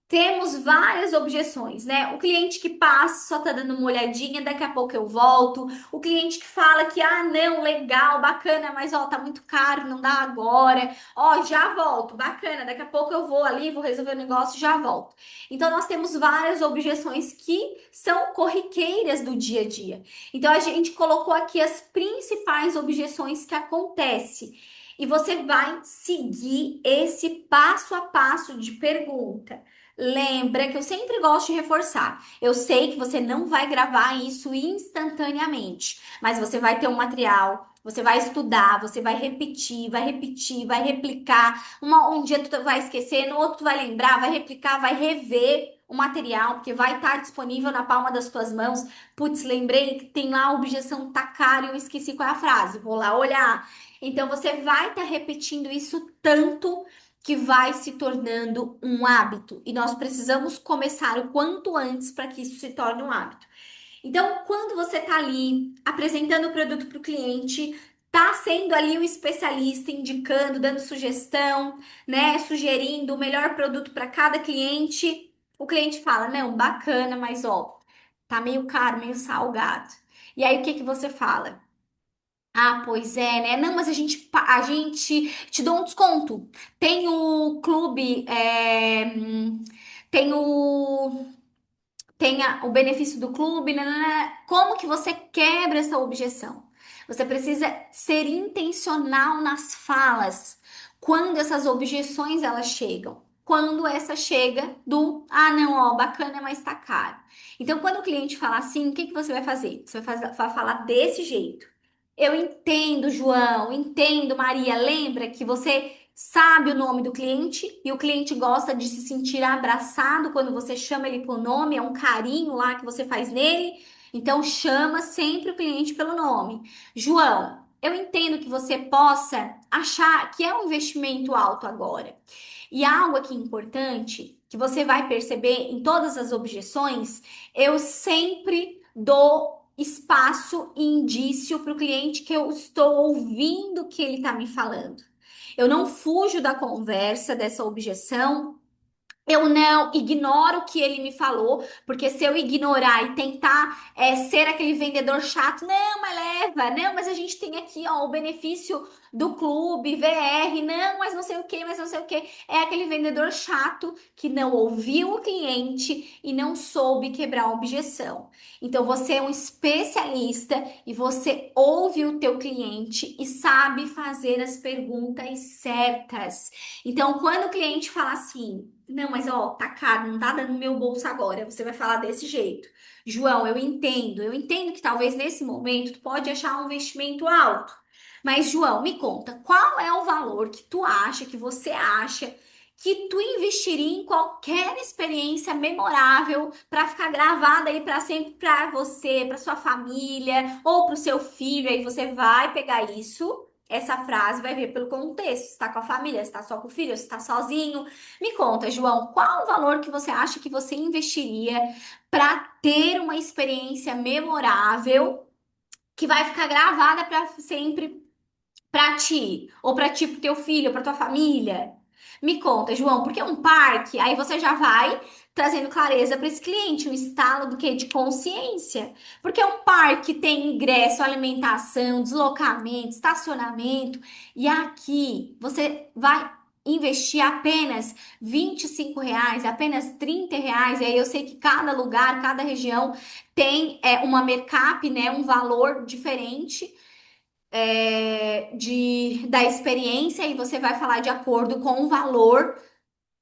Temos várias objeções, né? O cliente que passa só tá dando uma olhadinha, daqui a pouco eu volto. O cliente que fala que, ah, não, legal, bacana, mas ó, tá muito caro, não dá agora. Ó, já volto, bacana, daqui a pouco eu vou ali, vou resolver o negócio, já volto. Então, nós temos várias objeções que são corriqueiras do dia a dia. Então, a gente colocou aqui as principais objeções que acontecem. E você vai seguir esse passo a passo de pergunta. Lembra que eu sempre gosto de reforçar. Eu sei que você não vai gravar isso instantaneamente, mas você vai ter um material, você vai estudar, você vai repetir, vai replicar. Um dia tu vai esquecer, no outro tu vai lembrar, vai replicar, vai rever o material, porque vai estar disponível na palma das tuas mãos. Putz, lembrei que tem lá a objeção tá caro e eu esqueci qual é a frase. Vou lá olhar. Então você vai estar repetindo isso tanto que vai se tornando um hábito e nós precisamos começar o quanto antes para que isso se torne um hábito. Então, quando você está ali apresentando o produto para o cliente, tá sendo ali o especialista indicando, dando sugestão, né, sugerindo o melhor produto para cada cliente, o cliente fala: "Não, bacana, mas ó, tá meio caro, meio salgado". E aí o que que você fala? Ah, pois é, né? Não, mas a gente te dou um desconto. Tem o clube, tem o benefício do clube, nanana. Como que você quebra essa objeção? Você precisa ser intencional nas falas. Quando essas objeções elas chegam. Quando essa chega do, ah, não, ó, bacana, mas tá caro. Então, quando o cliente fala assim, o que que você vai fazer? Vai falar desse jeito. Eu entendo, João, entendo, Maria. Lembra que você sabe o nome do cliente e o cliente gosta de se sentir abraçado quando você chama ele por nome, é um carinho lá que você faz nele. Então chama sempre o cliente pelo nome. João, eu entendo que você possa achar que é um investimento alto agora. E algo aqui importante que você vai perceber em todas as objeções, eu sempre dou espaço e indício para o cliente que eu estou ouvindo o que ele está me falando. Eu não fujo da conversa, dessa objeção. Eu não ignoro o que ele me falou, porque se eu ignorar e tentar ser aquele vendedor chato, não, mas leva, não, mas a gente tem aqui ó, o benefício do clube, VR, não, mas não sei o que, mas não sei o que. É aquele vendedor chato que não ouviu o cliente e não soube quebrar a objeção. Então você é um especialista e você ouve o teu cliente e sabe fazer as perguntas certas. Então, quando o cliente fala assim, não, mas ó, tá caro, não tá dando no meu bolso agora. Você vai falar desse jeito. João, eu entendo que talvez nesse momento tu pode achar um investimento alto. Mas, João, me conta, qual é o valor que tu acha, que você acha que tu investiria em qualquer experiência memorável para ficar gravada aí para sempre para você, para sua família ou para o seu filho? Aí você vai pegar isso, essa frase, vai ver pelo contexto. Se tá com a família, se tá só com o filho, se tá sozinho. Me conta, João, qual o valor que você acha que você investiria para ter uma experiência memorável que vai ficar gravada para sempre para ti, ou para ti, pro teu filho, para tua família? Me conta, João, porque um parque, aí você já vai trazendo clareza para esse cliente, um estalo do que de consciência. Porque um parque tem ingresso, alimentação, deslocamento, estacionamento, e aqui você vai investir apenas R$ 25, apenas R$ 30, e aí eu sei que cada lugar, cada região tem uma mercap, né, um valor diferente. da experiência e você vai falar de acordo com o valor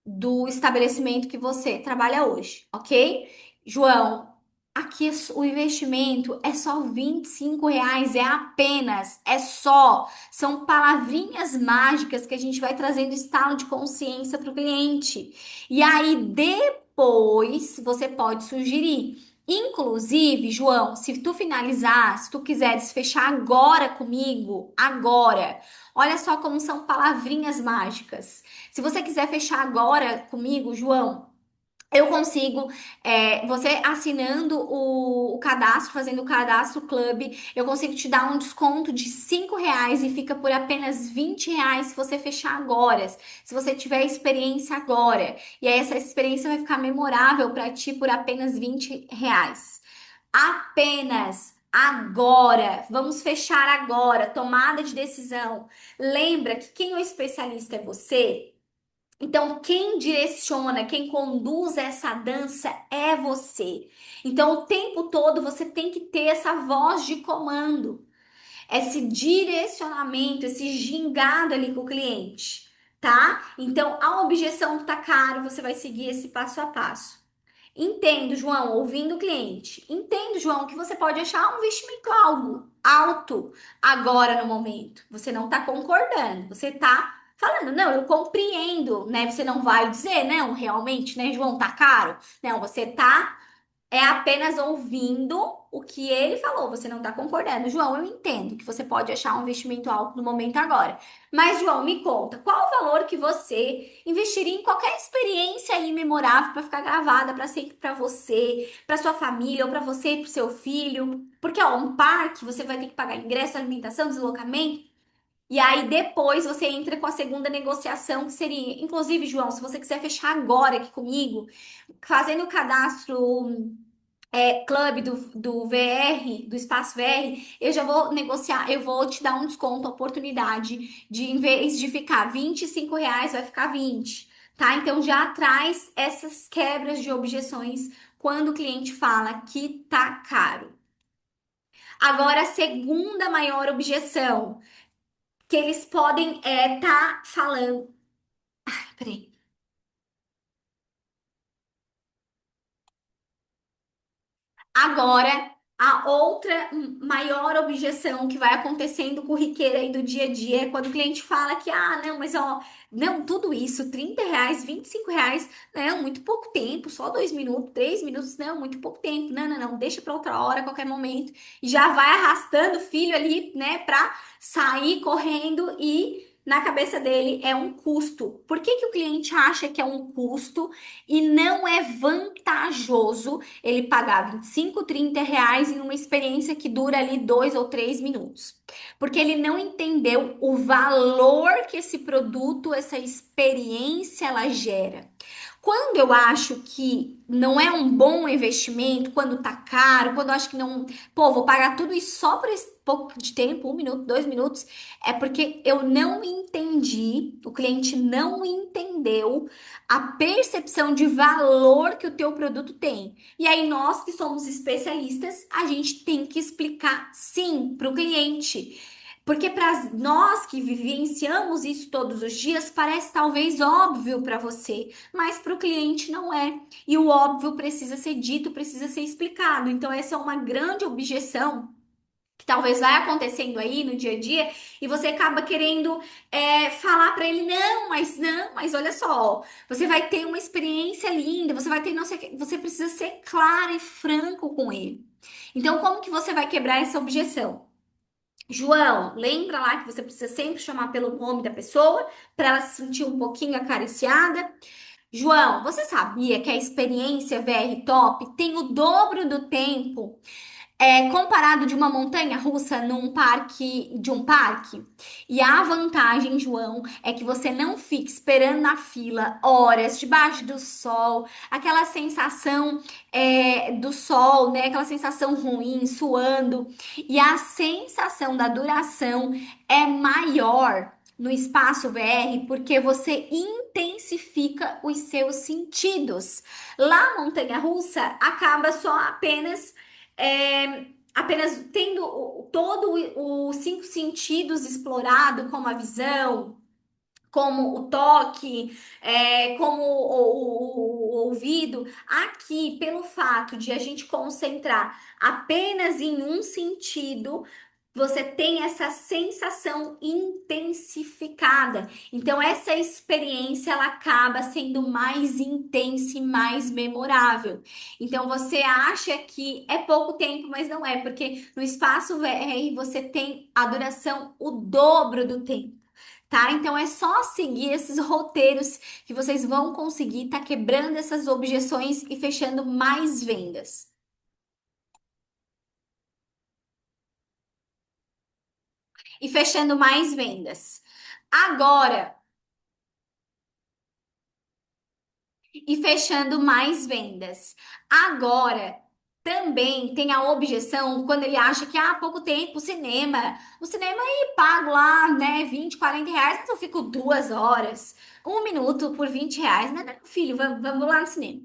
do estabelecimento que você trabalha hoje, ok? João, aqui o investimento é só R$ 25, é apenas, é só. São palavrinhas mágicas que a gente vai trazendo estalo de consciência para o cliente. E aí depois você pode sugerir. Inclusive, João, se tu finalizar, se tu quiseres fechar agora comigo, agora, olha só como são palavrinhas mágicas. Se você quiser fechar agora comigo, João, eu consigo, você assinando o cadastro, fazendo o cadastro clube, eu consigo te dar um desconto de R$ 5 e fica por apenas R$ 20 se você fechar agora, se você tiver experiência agora. E aí essa experiência vai ficar memorável para ti por apenas R$ 20. Apenas agora. Vamos fechar agora. Tomada de decisão. Lembra que quem é o especialista é você? Então, quem direciona, quem conduz essa dança é você. Então, o tempo todo você tem que ter essa voz de comando, esse direcionamento, esse gingado ali com o cliente, tá? Então, a objeção tá caro, você vai seguir esse passo a passo. Entendo, João, ouvindo o cliente. Entendo, João, que você pode achar um investimento algo alto agora no momento. Você não está concordando, você está falando, não, eu compreendo, né? Você não vai dizer, não, realmente, né, João, tá caro. Não, você tá apenas ouvindo o que ele falou, você não está concordando. João, eu entendo que você pode achar um investimento alto no momento agora. Mas, João, me conta, qual o valor que você investiria em qualquer experiência aí memorável para ficar gravada para sempre para você, para sua família, ou para você e para o seu filho? Porque, ó, um parque, você vai ter que pagar ingresso, alimentação, deslocamento. E aí depois você entra com a segunda negociação, que seria, inclusive, João, se você quiser fechar agora aqui comigo, fazendo o cadastro clube do VR, do Espaço VR, eu já vou negociar, eu vou te dar um desconto, oportunidade de, em vez de ficar R$ 25, vai ficar 20, tá? Então já traz essas quebras de objeções quando o cliente fala que tá caro. Agora, a segunda maior objeção que eles podem tá falando. Peraí. Agora, a outra maior objeção que vai acontecendo corriqueira aí do dia a dia é quando o cliente fala que, ah, não, mas ó, não, tudo isso, R$ 30, R$ 25, não, muito pouco tempo, só 2 minutos, 3 minutos, não, muito pouco tempo, não, não, não, deixa para outra hora, a qualquer momento, e já vai arrastando o filho ali, né, pra sair correndo e. Na cabeça dele é um custo. Por que que o cliente acha que é um custo e não é vantajoso ele pagar 25, R$ 30 em uma experiência que dura ali 2 ou 3 minutos. Porque ele não entendeu o valor que esse produto, essa experiência, ela gera. Quando eu acho que não é um bom investimento, quando tá caro, quando eu acho que não, pô, vou pagar tudo isso só por esse pouco de tempo, 1 minuto, 2 minutos, é porque eu não entendi, o cliente não entendeu a percepção de valor que o teu produto tem. E aí nós que somos especialistas, a gente tem que explicar sim para o cliente. Porque para nós que vivenciamos isso todos os dias, parece talvez óbvio para você, mas para o cliente não é. E o óbvio precisa ser dito, precisa ser explicado. Então, essa é uma grande objeção que talvez vai acontecendo aí no dia a dia e você acaba querendo falar para ele não, mas olha só, você vai ter uma experiência linda, você vai ter não sei o quê, você precisa ser claro e franco com ele. Então, como que você vai quebrar essa objeção? João, lembra lá que você precisa sempre chamar pelo nome da pessoa para ela se sentir um pouquinho acariciada. João, você sabia que a experiência VR Top tem o dobro do tempo comparado de uma montanha russa num parque, de um parque. E a vantagem, João, é que você não fica esperando na fila horas debaixo do sol, aquela sensação do sol, né? Aquela sensação ruim, suando. E a sensação da duração é maior no espaço VR porque você intensifica os seus sentidos. Lá, a montanha russa acaba só apenas é, apenas tendo todo os cinco sentidos explorado, como a visão, como o toque, como o ouvido, aqui, pelo fato de a gente concentrar apenas em um sentido, você tem essa sensação intensificada. Então, essa experiência ela acaba sendo mais intensa e mais memorável. Então, você acha que é pouco tempo, mas não é, porque no espaço VR você tem a duração o dobro do tempo. Tá? Então é só seguir esses roteiros que vocês vão conseguir estar quebrando essas objeções e fechando mais vendas. E fechando mais vendas. Agora, e fechando mais vendas. Agora, também tem a objeção quando ele acha que há pouco tempo o cinema aí pago lá, né, 20, 40 reais, mas eu fico 2 horas, 1 minuto por 20 reais, né, filho, vamos lá no cinema.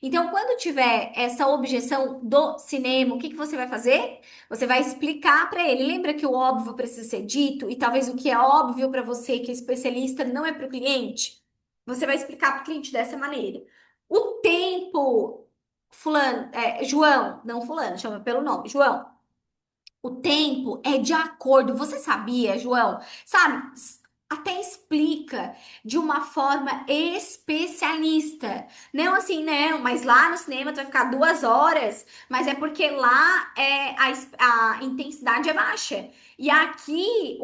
Então, quando tiver essa objeção do cinema, o que que você vai fazer? Você vai explicar para ele. Lembra que o óbvio precisa ser dito e talvez o que é óbvio para você, que é especialista, não é para o cliente? Você vai explicar para o cliente dessa maneira. O tempo, fulano, João, não fulano, chama pelo nome, João. O tempo é de acordo. Você sabia, João? Sabe? Até explica de uma forma especialista. Não assim, não, mas lá no cinema tu vai ficar 2 horas, mas é porque lá a intensidade é baixa. E aqui,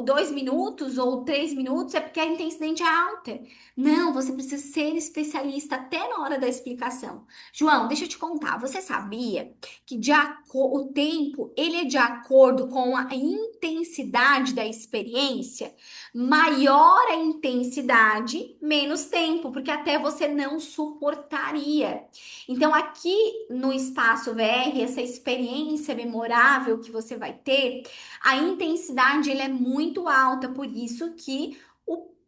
2 minutos ou 3 minutos é porque a intensidade é alta. Não, você precisa ser especialista até na hora da explicação. João, deixa eu te contar. Você sabia que o tempo ele é de acordo com a intensidade da experiência? Maior a intensidade, menos tempo, porque até você não suportaria. Então, aqui no espaço VR, essa experiência memorável que você vai ter, a intensidade ele é muito alta, por isso que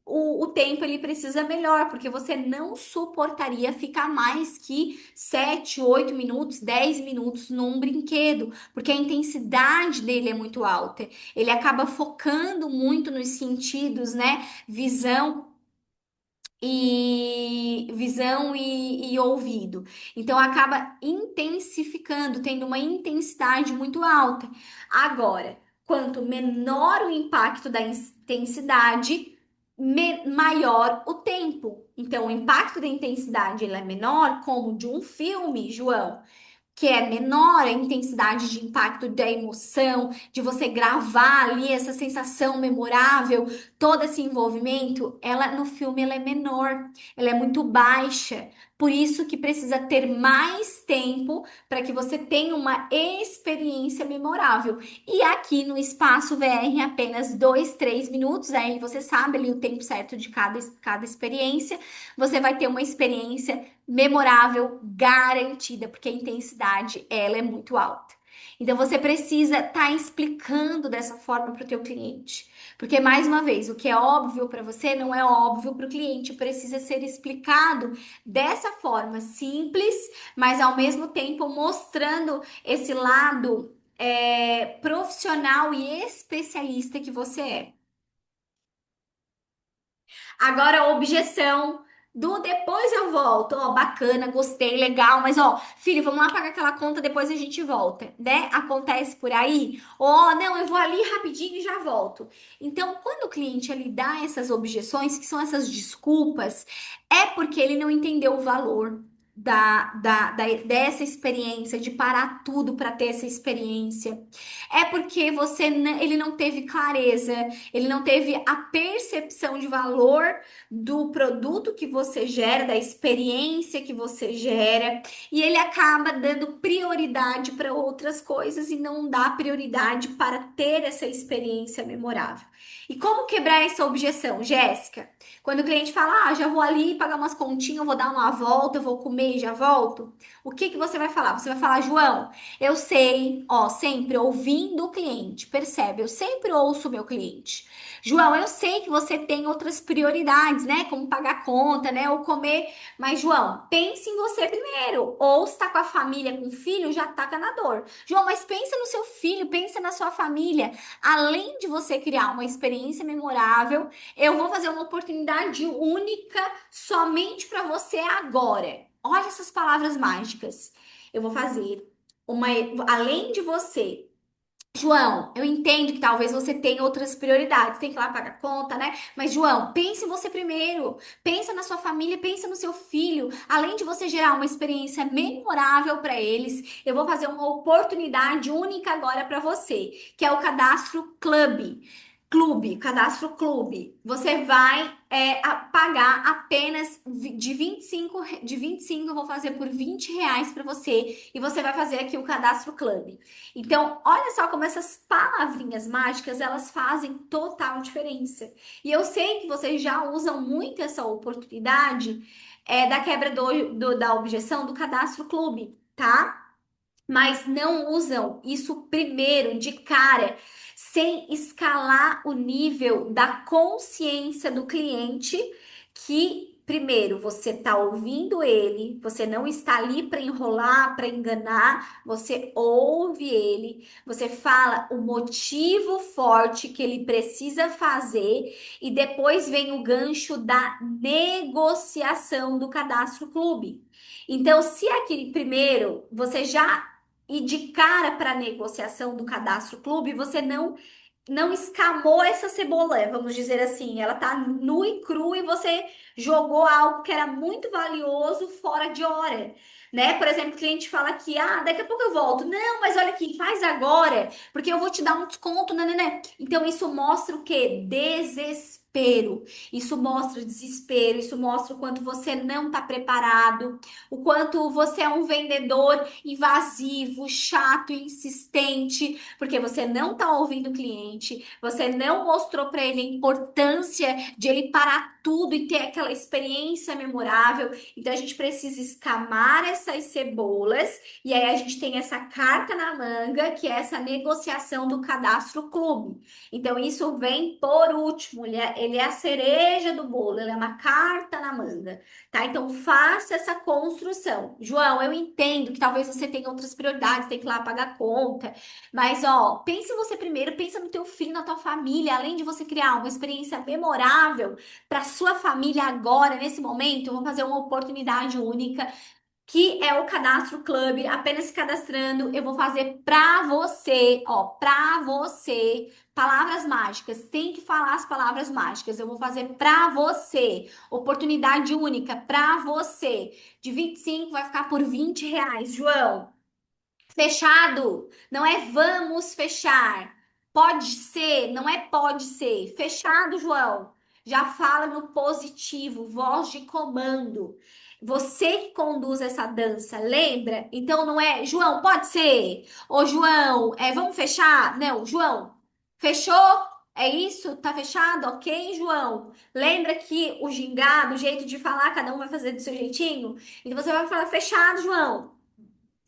o tempo ele precisa melhor, porque você não suportaria ficar mais que 7, 8 minutos, 10 minutos num brinquedo, porque a intensidade dele é muito alta. Ele acaba focando muito nos sentidos, né? Visão e ouvido. Então acaba intensificando, tendo uma intensidade muito alta. Agora, quanto menor o impacto da intensidade, maior o tempo. Então, o impacto da intensidade ele é menor, como de um filme, João, que é menor a intensidade de impacto da emoção, de você gravar ali essa sensação memorável, todo esse envolvimento, ela no filme ela é menor, ela é muito baixa. Por isso que precisa ter mais tempo para que você tenha uma experiência memorável. E aqui no espaço VR, apenas 2, 3 minutos, aí você sabe ali o tempo certo de cada experiência, você vai ter uma experiência memorável, garantida, porque a intensidade ela é muito alta. Então você precisa estar explicando dessa forma para o teu cliente, porque mais uma vez, o que é óbvio para você não é óbvio para o cliente, precisa ser explicado dessa forma simples, mas ao mesmo tempo mostrando esse lado profissional e especialista que você é. Agora, a objeção do depois eu volto. Ó, bacana, gostei, legal, mas ó, filho, vamos lá pagar aquela conta, depois a gente volta, né? Acontece por aí. Ó, não, eu vou ali rapidinho e já volto. Então, quando o cliente ele dá essas objeções, que são essas desculpas, é porque ele não entendeu o valor. Dessa experiência, de parar tudo para ter essa experiência. É porque ele não teve clareza, ele não teve a percepção de valor do produto que você gera, da experiência que você gera, e ele acaba dando prioridade para outras coisas e não dá prioridade para ter essa experiência memorável. E como quebrar essa objeção, Jéssica? Quando o cliente fala, já vou ali pagar umas continhas, eu vou dar uma volta, eu vou comer atender e já volto. O que que você vai falar? Você vai falar, João, eu sei, ó, sempre ouvindo o cliente, percebe? Eu sempre ouço o meu cliente. João, eu sei que você tem outras prioridades, né? Como pagar conta, né? Ou comer. Mas, João, pense em você primeiro. Ou está com a família, com o filho, já taca na dor. João, mas pensa no seu filho, pensa na sua família. Além de você criar uma experiência memorável, eu vou fazer uma oportunidade única somente para você agora. Olha essas palavras mágicas. Eu vou fazer uma, além de você. João, eu entendo que talvez você tenha outras prioridades, tem que ir lá pagar conta, né? Mas, João, pense em você primeiro. Pensa na sua família, pensa no seu filho. Além de você gerar uma experiência memorável para eles, eu vou fazer uma oportunidade única agora para você, que é o cadastro cadastro clube. Você vai pagar apenas de 25 eu vou fazer por R$ 20 para você e você vai fazer aqui o cadastro clube. Então, olha só como essas palavrinhas mágicas, elas fazem total diferença. E eu sei que vocês já usam muito essa oportunidade da quebra da objeção do cadastro clube, tá? Mas não usam isso primeiro, de cara, sem escalar o nível da consciência do cliente, que primeiro você está ouvindo ele, você não está ali para enrolar, para enganar, você ouve ele, você fala o motivo forte que ele precisa fazer e depois vem o gancho da negociação do cadastro clube. Então, se aquele primeiro você já e de cara para a negociação do cadastro clube, você não escamou essa cebola, vamos dizer assim. Ela tá nua e crua e você jogou algo que era muito valioso fora de hora. Né? Por exemplo, o cliente fala aqui, daqui a pouco eu volto. Não, mas olha aqui, faz agora, porque eu vou te dar um desconto, né? Então isso mostra o quê? Desespero. Isso mostra desespero, isso mostra o quanto você não está preparado, o quanto você é um vendedor invasivo, chato, insistente, porque você não está ouvindo o cliente, você não mostrou para ele a importância de ele parar tudo e ter aquela experiência memorável. Então a gente precisa escamar essas cebolas e aí a gente tem essa carta na manga, que é essa negociação do cadastro clube. Então isso vem por último, ele é a cereja do bolo, ele é uma carta na manga, tá? Então faça essa construção. João, eu entendo que talvez você tenha outras prioridades, tem que ir lá pagar conta, mas ó, pense em você primeiro, pensa no teu filho, na tua família, além de você criar uma experiência memorável para sua família agora, nesse momento, eu vou fazer uma oportunidade única que é o cadastro clube, apenas se cadastrando, eu vou fazer pra você, ó, pra você. Palavras mágicas, tem que falar as palavras mágicas. Eu vou fazer pra você. Oportunidade única pra você. De 25 vai ficar por R$ 20, João. Fechado, não é vamos fechar. Pode ser, não é pode ser. Fechado, João. Já fala no positivo, voz de comando. Você que conduz essa dança, lembra? Então não é, João, pode ser. Ô, João, vamos fechar? Não, João, fechou? É isso? Tá fechado? Ok, João? Lembra que o gingado, o jeito de falar, cada um vai fazer do seu jeitinho? Então você vai falar fechado, João.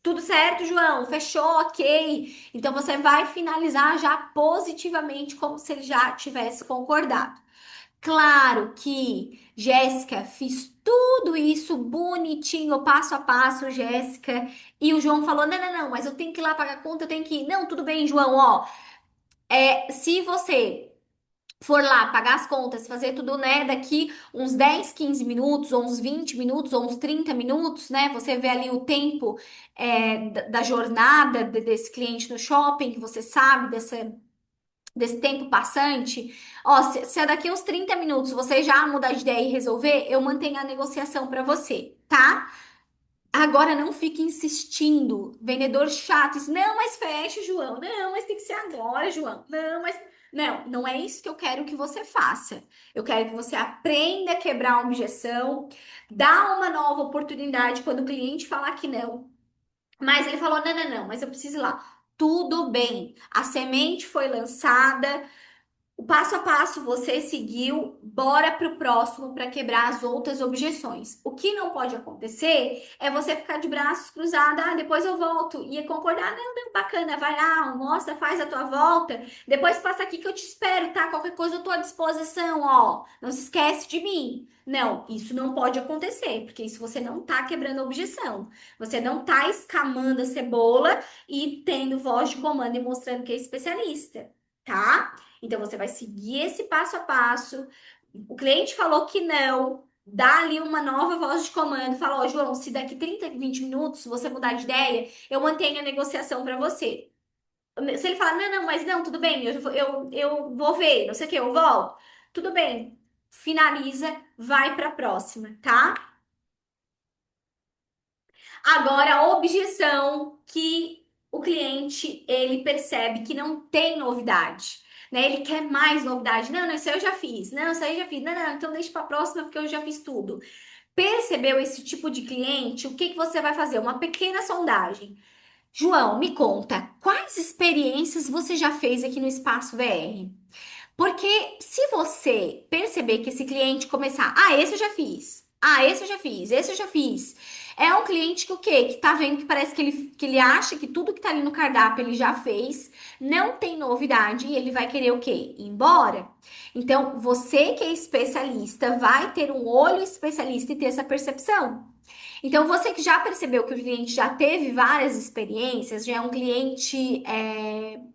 Tudo certo, João? Fechou, ok. Então você vai finalizar já positivamente, como se ele já tivesse concordado. Claro que, Jéssica, fiz tudo isso bonitinho, passo a passo, Jéssica. E o João falou: não, mas eu tenho que ir lá pagar a conta, eu tenho que ir. Não, tudo bem, João, ó. Se você for lá pagar as contas, fazer tudo, né, daqui uns 10, 15 minutos, ou uns 20 minutos, ou uns 30 minutos, né, você vê ali o tempo da jornada desse cliente no shopping, que você sabe desse tempo passante, ó, se é daqui uns 30 minutos você já mudar de ideia e resolver, eu mantenho a negociação para você, tá? Agora não fique insistindo, vendedor chato, não, mas fecha, João. Não, mas tem que ser agora, João. Não, mas não é isso que eu quero que você faça. Eu quero que você aprenda a quebrar a objeção, dá uma nova oportunidade quando o cliente falar que não. Mas ele falou: não, mas eu preciso ir lá. Tudo bem. A semente foi lançada. O passo a passo você seguiu, bora pro próximo para quebrar as outras objeções. O que não pode acontecer é você ficar de braços cruzados, ah, depois eu volto e concordar, não, não, bacana, vai lá, almoça, faz a tua volta, depois passa aqui que eu te espero, tá? Qualquer coisa eu tô à disposição, ó. Não se esquece de mim. Não, isso não pode acontecer, porque isso você não tá quebrando a objeção. Você não tá escamando a cebola e tendo voz de comando e mostrando que é especialista, tá? Então você vai seguir esse passo a passo. O cliente falou que não, dá ali uma nova voz de comando, fala, ó, João, se daqui 30, 20 minutos você mudar de ideia, eu mantenho a negociação para você. Se ele falar, não, não, mas não, tudo bem, eu vou ver, não sei o que, eu volto. Tudo bem. Finaliza, vai para a próxima, tá? Agora, a objeção que o cliente ele percebe que não tem novidade, né? Ele quer mais novidade. Não, não, isso aí eu já fiz. Não, isso aí eu já fiz. Não, não, então deixa para a próxima porque eu já fiz tudo. Percebeu esse tipo de cliente? O que que você vai fazer? Uma pequena sondagem. João, me conta, quais experiências você já fez aqui no Espaço VR? Porque se você perceber que esse cliente começar, ah, esse eu já fiz, ah, esse eu já fiz, esse eu já fiz, é um cliente que o quê? Que tá vendo que parece que ele acha que tudo que tá ali no cardápio ele já fez, não tem novidade e ele vai querer o quê? Ir embora. Então, você que é especialista vai ter um olho especialista e ter essa percepção. Então, você que já percebeu que o cliente já teve várias experiências, já é um cliente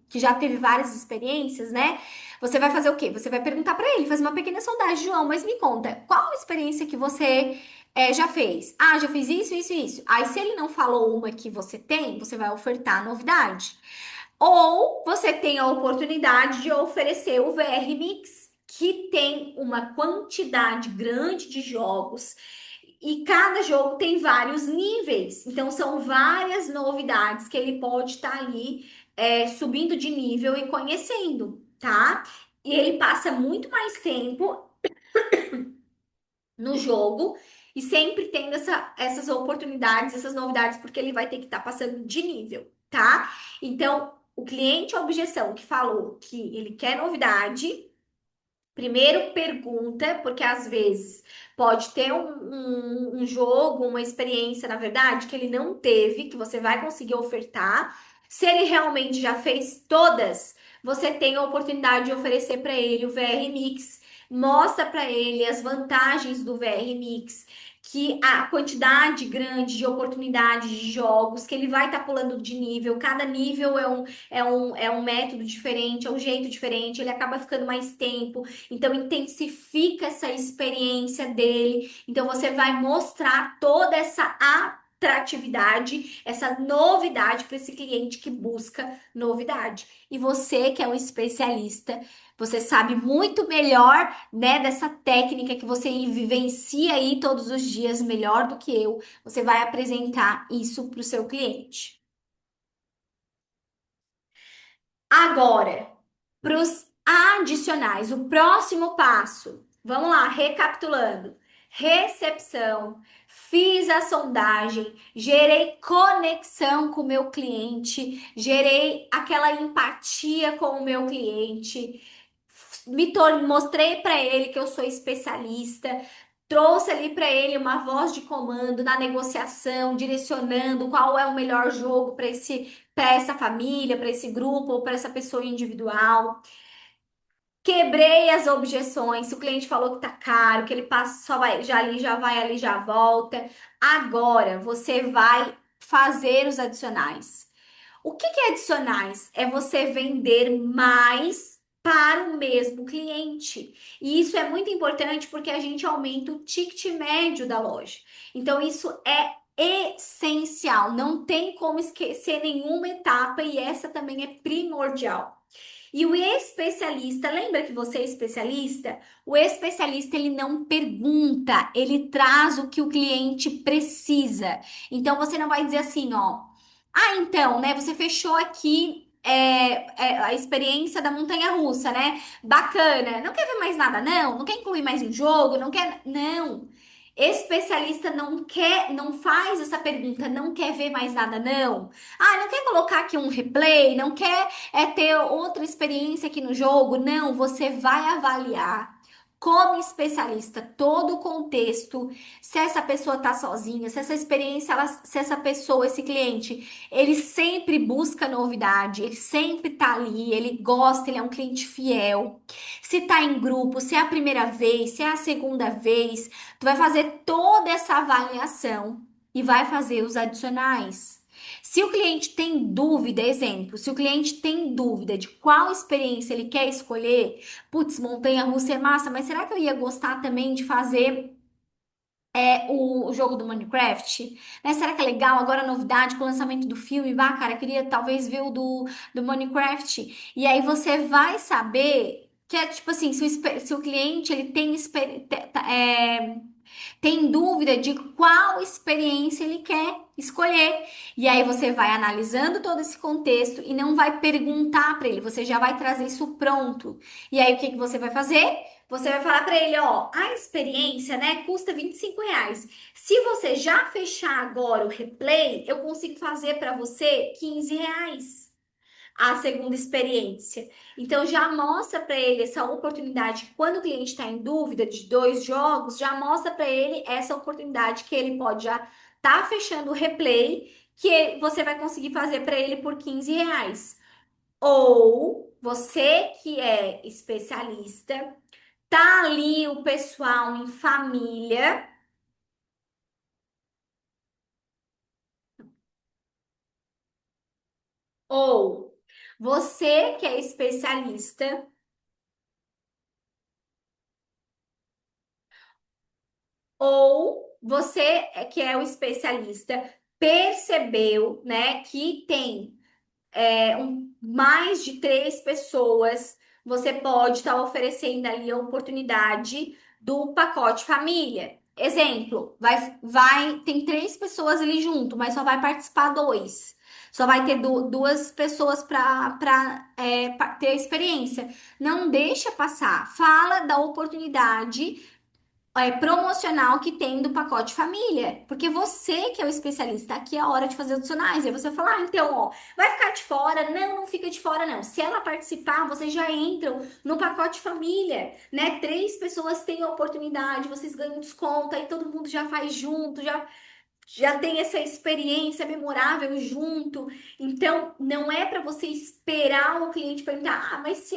que já teve várias experiências, né? Você vai fazer o quê? Você vai perguntar para ele, fazer uma pequena sondagem, João, mas me conta, qual a experiência que você já fez? Ah, já fiz isso, isso, isso. Aí, se ele não falou uma que você tem, você vai ofertar a novidade. Ou você tem a oportunidade de oferecer o VR Mix, que tem uma quantidade grande de jogos e cada jogo tem vários níveis. Então, são várias novidades que ele pode estar ali subindo de nível e conhecendo, tá? E ele passa muito mais tempo no jogo e sempre tendo essas oportunidades, essas novidades, porque ele vai ter que estar passando de nível, tá? Então, o cliente objeção que falou que ele quer novidade. Primeiro pergunta, porque às vezes pode ter um jogo, uma experiência, na verdade, que ele não teve, que você vai conseguir ofertar. Se ele realmente já fez todas, você tem a oportunidade de oferecer para ele o VR Mix. Mostra para ele as vantagens do VR Mix, que a quantidade grande de oportunidades de jogos, que ele vai estar pulando de nível, cada nível é um método diferente, é um jeito diferente, ele acaba ficando mais tempo. Então, intensifica essa experiência dele. Então, você vai mostrar toda essa atratividade, essa novidade para esse cliente que busca novidade. E você, que é um especialista, você sabe muito melhor, né, dessa técnica que você vivencia aí todos os dias melhor do que eu. Você vai apresentar isso para o seu cliente. Agora, para os adicionais, o próximo passo. Vamos lá, recapitulando. Recepção, fiz a sondagem, gerei conexão com o meu cliente, gerei aquela empatia com o meu cliente, mostrei para ele que eu sou especialista, trouxe ali para ele uma voz de comando na negociação, direcionando qual é o melhor jogo para essa família, para esse grupo ou para essa pessoa individual. Quebrei as objeções. Se o cliente falou que tá caro, que ele passa só vai já ali, já vai ali, já volta. Agora você vai fazer os adicionais. O que que é adicionais? É você vender mais para o mesmo cliente. E isso é muito importante porque a gente aumenta o ticket médio da loja. Então, isso é essencial. Não tem como esquecer nenhuma etapa e essa também é primordial. E o especialista, lembra que você é especialista? O especialista ele não pergunta, ele traz o que o cliente precisa. Então você não vai dizer assim, ó. Ah, então, né? Você fechou aqui a experiência da montanha-russa, né? Bacana. Não quer ver mais nada, não? Não quer incluir mais um jogo? Não quer? Não. Especialista não quer, não faz essa pergunta, não quer ver mais nada, não. Ah, não quer colocar aqui um replay, não quer ter outra experiência aqui no jogo, não. Você vai avaliar como especialista todo o contexto, se essa pessoa tá sozinha, se essa experiência, se essa pessoa, esse cliente, ele sempre busca novidade, ele sempre tá ali, ele gosta, ele é um cliente fiel. Se tá em grupo, se é a primeira vez, se é a segunda vez. Tu vai fazer toda essa avaliação e vai fazer os adicionais. Se o cliente tem dúvida, exemplo, se o cliente tem dúvida de qual experiência ele quer escolher, putz, montanha-russa é massa, mas será que eu ia gostar também de fazer o jogo do Minecraft? Né? Será que é legal agora a novidade com o lançamento do filme? Bah, cara, queria talvez ver o do Minecraft. E aí você vai saber que é tipo assim, se o cliente ele tem dúvida de qual experiência ele quer escolher. E aí você vai analisando todo esse contexto e não vai perguntar para ele, você já vai trazer isso pronto. E aí o que que você vai fazer? Você vai falar para ele, ó, a experiência, né, custa R$ 25. Se você já fechar agora o replay, eu consigo fazer para você R$ 15 a segunda experiência. Então já mostra para ele essa oportunidade. Quando o cliente está em dúvida de dois jogos, já mostra para ele essa oportunidade que ele pode já tá fechando o replay, que você vai conseguir fazer para ele por R$ 15. Ou você que é especialista, tá ali o pessoal em família, ou você que é especialista. Ou você, que é o especialista, percebeu, né, que tem mais de três pessoas, você pode estar oferecendo ali a oportunidade do pacote família. Exemplo, tem três pessoas ali junto, mas só vai participar dois. Só vai ter duas pessoas para ter a experiência. Não deixa passar. Fala da oportunidade promocional que tem do pacote família. Porque você que é o especialista, aqui é a hora de fazer adicionais. Aí você vai falar, ah, então, ó, vai ficar de fora? Não, não fica de fora, não. Se ela participar, vocês já entram no pacote família, né? Três pessoas têm a oportunidade, vocês ganham desconto, aí todo mundo já faz junto, já tem essa experiência memorável junto. Então, não é para você esperar o cliente perguntar: "Ah, mas se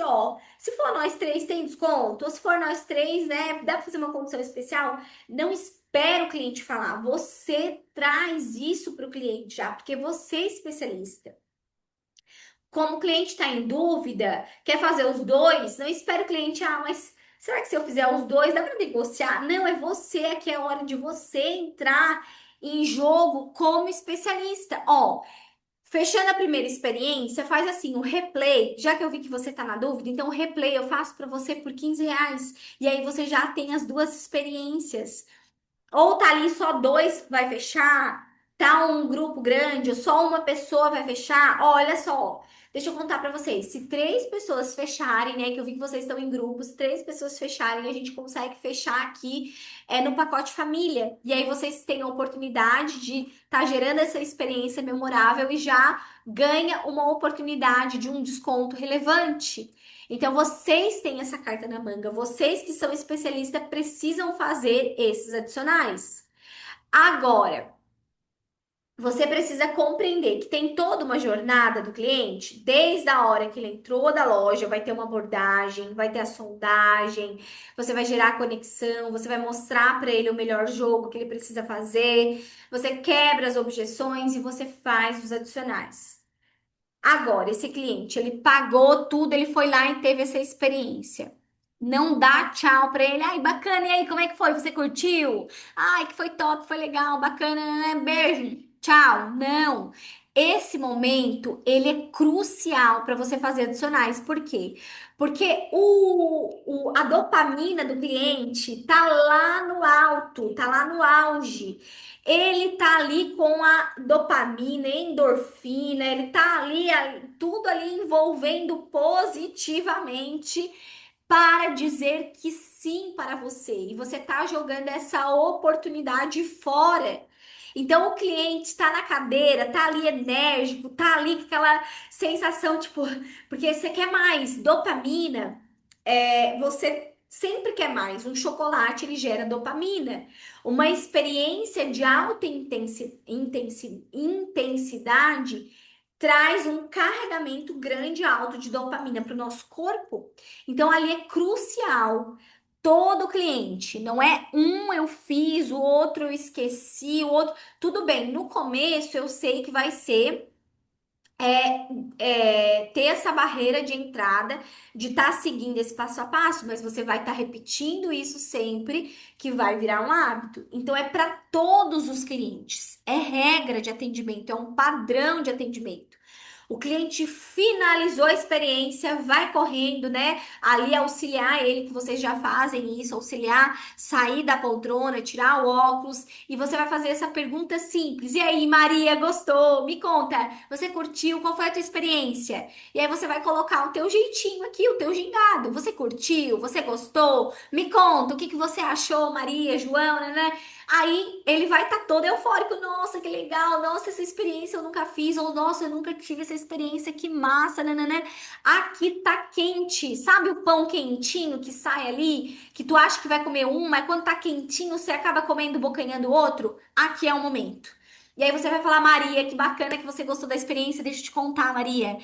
for nós três tem desconto? Ou se for nós três, né, dá para fazer uma condição especial?" Não espera o cliente falar. Você traz isso para o cliente já, porque você é especialista. Como o cliente está em dúvida, quer fazer os dois, não espera o cliente, ah, mas será que se eu fizer os dois dá para negociar? Não, é você, aqui é a hora de você entrar em jogo como especialista. Ó, fechando a primeira experiência, faz assim, o replay, já que eu vi que você tá na dúvida, então o replay eu faço para você por R$ 15. E aí você já tem as duas experiências. Ou tá ali só dois vai fechar, tá um grupo grande, ou só uma pessoa vai fechar. Olha só, deixa eu contar pra vocês. Se três pessoas fecharem, né, que eu vi que vocês estão em grupos, três pessoas fecharem, a gente consegue fechar aqui no pacote família. E aí vocês têm a oportunidade de estar gerando essa experiência memorável e já ganha uma oportunidade de um desconto relevante. Então, vocês têm essa carta na manga, vocês que são especialistas precisam fazer esses adicionais. Agora, você precisa compreender que tem toda uma jornada do cliente, desde a hora que ele entrou da loja, vai ter uma abordagem, vai ter a sondagem, você vai gerar a conexão, você vai mostrar para ele o melhor jogo que ele precisa fazer, você quebra as objeções e você faz os adicionais. Agora, esse cliente, ele pagou tudo, ele foi lá e teve essa experiência. Não dá tchau pra ele. Ai, bacana, e aí, como é que foi? Você curtiu? Ai, que foi top, foi legal, bacana, né? Beijo, tchau. Não. Esse momento, ele é crucial para você fazer adicionais. Por quê? Porque a dopamina do cliente tá lá no alto, tá lá no auge. Ele tá ali com a dopamina, endorfina, ele tá ali, tudo ali envolvendo positivamente para dizer que sim para você e você tá jogando essa oportunidade fora. Então o cliente está na cadeira, tá ali enérgico, tá ali com aquela sensação tipo, porque você quer mais dopamina, você sempre quer mais. Um chocolate ele gera dopamina. Uma experiência de alta intensidade traz um carregamento grande alto de dopamina para o nosso corpo. Então ali é crucial todo cliente, não é um eu fiz, o outro eu esqueci, o outro. Tudo bem, no começo eu sei que vai ser ter essa barreira de entrada, de estar seguindo esse passo a passo, mas você vai estar repetindo isso sempre, que vai virar um hábito. Então, é para todos os clientes, é regra de atendimento, é um padrão de atendimento. O cliente finalizou a experiência, vai correndo, né? Ali auxiliar ele, que vocês já fazem isso, auxiliar, sair da poltrona, tirar o óculos, e você vai fazer essa pergunta simples. E aí, Maria, gostou? Me conta, você curtiu? Qual foi a tua experiência? E aí você vai colocar o teu jeitinho aqui, o teu gingado. Você curtiu? Você gostou? Me conta, o que que você achou, Maria, João, né? Aí ele vai estar todo eufórico. Nossa, que legal. Nossa, essa experiência eu nunca fiz. Ou nossa, eu nunca tive essa experiência. Que massa, né? Aqui tá quente. Sabe o pão quentinho que sai ali? Que tu acha que vai comer um, mas quando tá quentinho você acaba comendo, bocanhando o outro? Aqui é o momento. E aí você vai falar, Maria, que bacana que você gostou da experiência. Deixa eu te contar, Maria.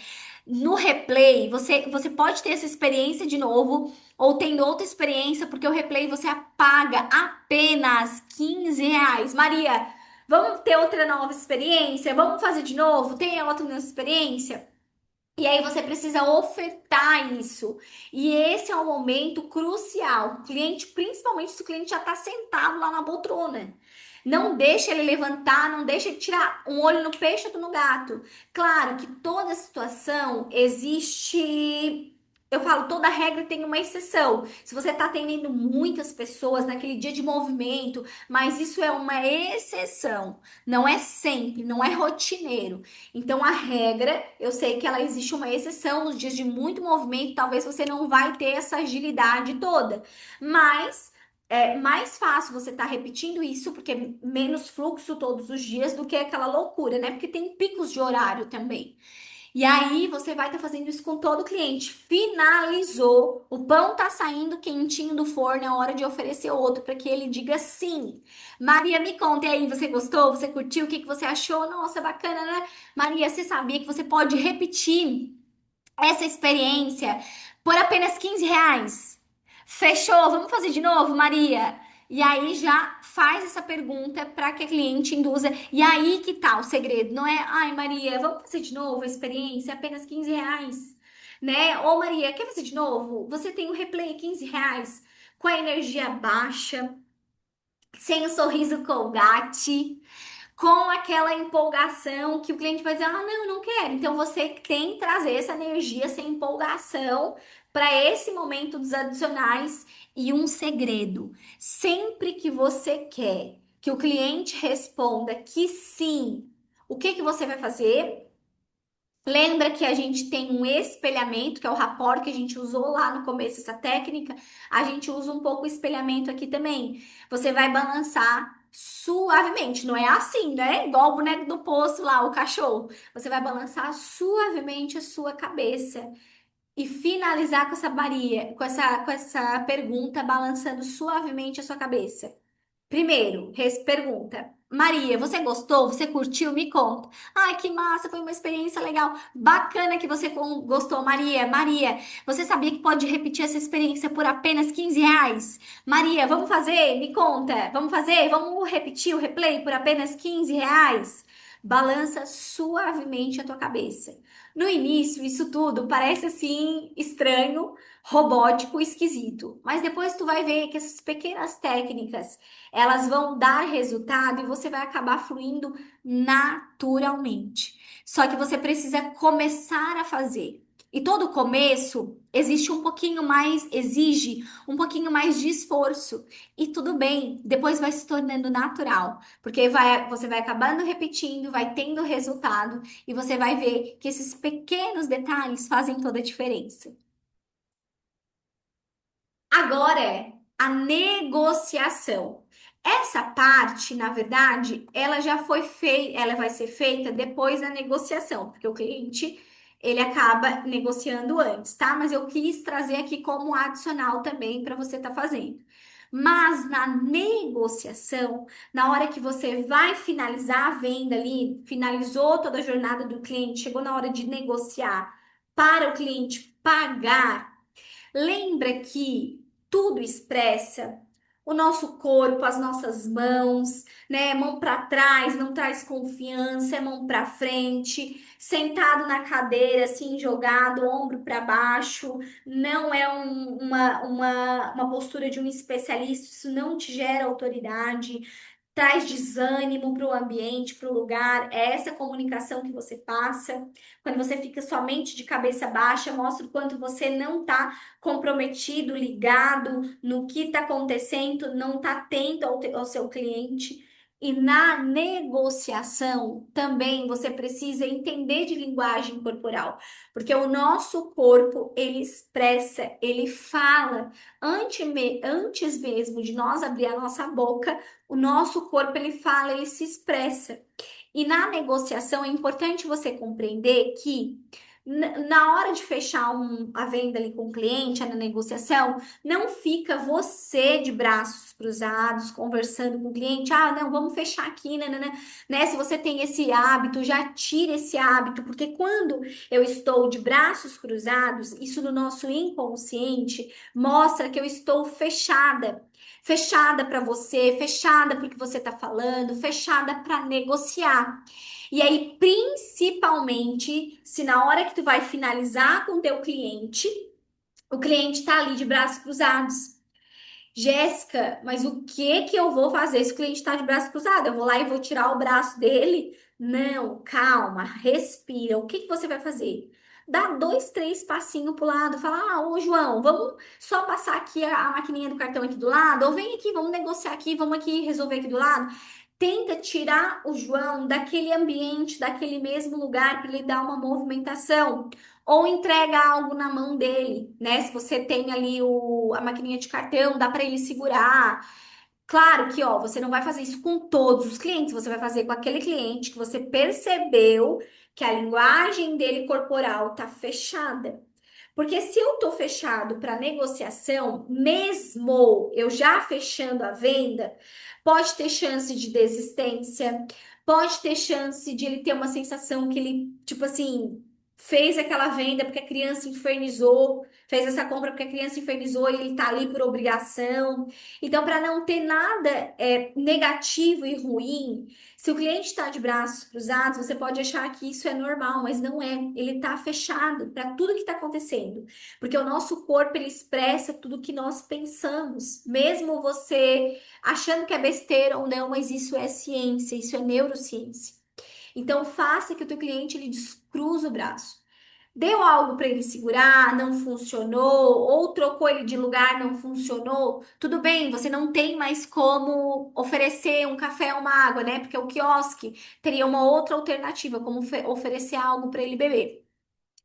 No replay, você pode ter essa experiência de novo, ou tendo outra experiência, porque o replay você paga apenas R$ 15. Maria, vamos ter outra nova experiência? Vamos fazer de novo? Tem outra nova experiência? E aí você precisa ofertar isso. E esse é um momento crucial. O cliente, principalmente se o cliente já está sentado lá na poltrona. Não deixa ele levantar, não deixa ele tirar um olho no peixe, outro no gato. Claro que toda situação existe. Eu falo, toda regra tem uma exceção. Se você está atendendo muitas pessoas naquele dia de movimento, mas isso é uma exceção. Não é sempre, não é rotineiro. Então, a regra, eu sei que ela existe uma exceção nos dias de muito movimento, talvez você não vai ter essa agilidade toda, mas é mais fácil você estar repetindo isso, porque é menos fluxo todos os dias do que aquela loucura, né? Porque tem picos de horário também. E aí você vai estar fazendo isso com todo cliente. Finalizou, o pão tá saindo quentinho do forno, é hora de oferecer outro para que ele diga sim. Maria, me conta e aí, você gostou? Você curtiu? O que que você achou? Nossa, bacana, né? Maria, você sabia que você pode repetir essa experiência por apenas R$ 15? Fechou? Vamos fazer de novo, Maria? E aí já faz essa pergunta para que a cliente induza. E aí que tá o segredo, não é? Ai, Maria, vamos fazer de novo a experiência, apenas R$ 15, né? Ô, Maria, quer fazer de novo? Você tem o replay R$ 15 com a energia baixa, sem o sorriso Colgate, com aquela empolgação que o cliente vai dizer: ah, não, não quero. Então você tem que trazer essa energia, essa empolgação para esse momento dos adicionais. E um segredo: sempre que você quer que o cliente responda que sim, o que que você vai fazer? Lembra que a gente tem um espelhamento, que é o rapport que a gente usou lá no começo, essa técnica? A gente usa um pouco o espelhamento aqui também. Você vai balançar suavemente, não é assim, né? Igual o boneco do poço lá, o cachorro. Você vai balançar suavemente a sua cabeça e finalizar com essa Maria, com essa pergunta, balançando suavemente a sua cabeça. Primeiro, pergunta. Maria, você gostou? Você curtiu? Me conta. Ai, que massa, foi uma experiência legal. Bacana que você gostou, Maria. Maria, você sabia que pode repetir essa experiência por apenas R$ 15? Maria, vamos fazer? Me conta. Vamos fazer? Vamos repetir o replay por apenas R$ 15? Balança suavemente a tua cabeça. No início, isso tudo parece assim estranho, robótico, esquisito. Mas depois tu vai ver que essas pequenas técnicas elas vão dar resultado e você vai acabar fluindo naturalmente. Só que você precisa começar a fazer. E todo começo exige um pouquinho mais de esforço. E tudo bem, depois vai se tornando natural, porque você vai acabando repetindo, vai tendo resultado e você vai ver que esses pequenos detalhes fazem toda a diferença. Agora é a negociação. Essa parte, na verdade, ela já foi feita, ela vai ser feita depois da negociação, porque o cliente ele acaba negociando antes, tá? Mas eu quis trazer aqui como adicional também para você estar fazendo. Mas na negociação, na hora que você vai finalizar a venda ali, finalizou toda a jornada do cliente, chegou na hora de negociar para o cliente pagar. Lembra que tudo expressa o nosso corpo, as nossas mãos, né? Mão para trás não traz confiança, é mão para frente, sentado na cadeira, assim, jogado, ombro para baixo, não é uma postura de um especialista, isso não te gera autoridade, traz desânimo para o ambiente, para o lugar. É essa comunicação que você passa. Quando você fica somente de cabeça baixa, mostra o quanto você não está comprometido, ligado no que está acontecendo, não está atento ao seu cliente. E na negociação também você precisa entender de linguagem corporal, porque o nosso corpo ele expressa, ele fala antes mesmo de nós abrir a nossa boca, o nosso corpo ele fala, ele se expressa. E na negociação é importante você compreender que na hora de fechar a venda ali com o cliente, na negociação, não fica você de braços cruzados conversando com o cliente. Ah, não, vamos fechar aqui, né? Se você tem esse hábito, já tire esse hábito, porque quando eu estou de braços cruzados, isso no nosso inconsciente mostra que eu estou fechada. Fechada para você, fechada para o que você está falando, fechada para negociar. E aí, principalmente, se na hora que tu vai finalizar com o teu cliente, o cliente tá ali de braços cruzados. Jéssica, mas o que que eu vou fazer se o cliente está de braço cruzado? Eu vou lá e vou tirar o braço dele? Não, calma, respira. O que que você vai fazer? Dá dois, três passinhos pro lado, fala: Ah, ô João, vamos só passar aqui a maquininha do cartão aqui do lado, ou vem aqui, vamos negociar aqui, vamos aqui resolver aqui do lado. Tenta tirar o João daquele ambiente, daquele mesmo lugar, para ele dar uma movimentação. Ou entrega algo na mão dele, né? Se você tem ali a maquininha de cartão, dá para ele segurar. Claro que, ó, você não vai fazer isso com todos os clientes, você vai fazer com aquele cliente que você percebeu que a linguagem dele corporal tá fechada. Porque se eu tô fechado para negociação, mesmo eu já fechando a venda, pode ter chance de desistência, pode ter chance de ele ter uma sensação que ele, tipo assim, fez aquela venda porque a criança infernizou, fez essa compra porque a criança infernizou e ele tá ali por obrigação. Então, para não ter nada negativo e ruim, se o cliente está de braços cruzados, você pode achar que isso é normal, mas não é. Ele está fechado para tudo que está acontecendo, porque o nosso corpo ele expressa tudo que nós pensamos, mesmo você achando que é besteira ou não, mas isso é ciência, isso é neurociência. Então, faça que o teu cliente ele descruza o braço. Deu algo para ele segurar, não funcionou, ou trocou ele de lugar, não funcionou. Tudo bem, você não tem mais como oferecer um café ou uma água, né? Porque o quiosque teria uma outra alternativa, como oferecer algo para ele beber.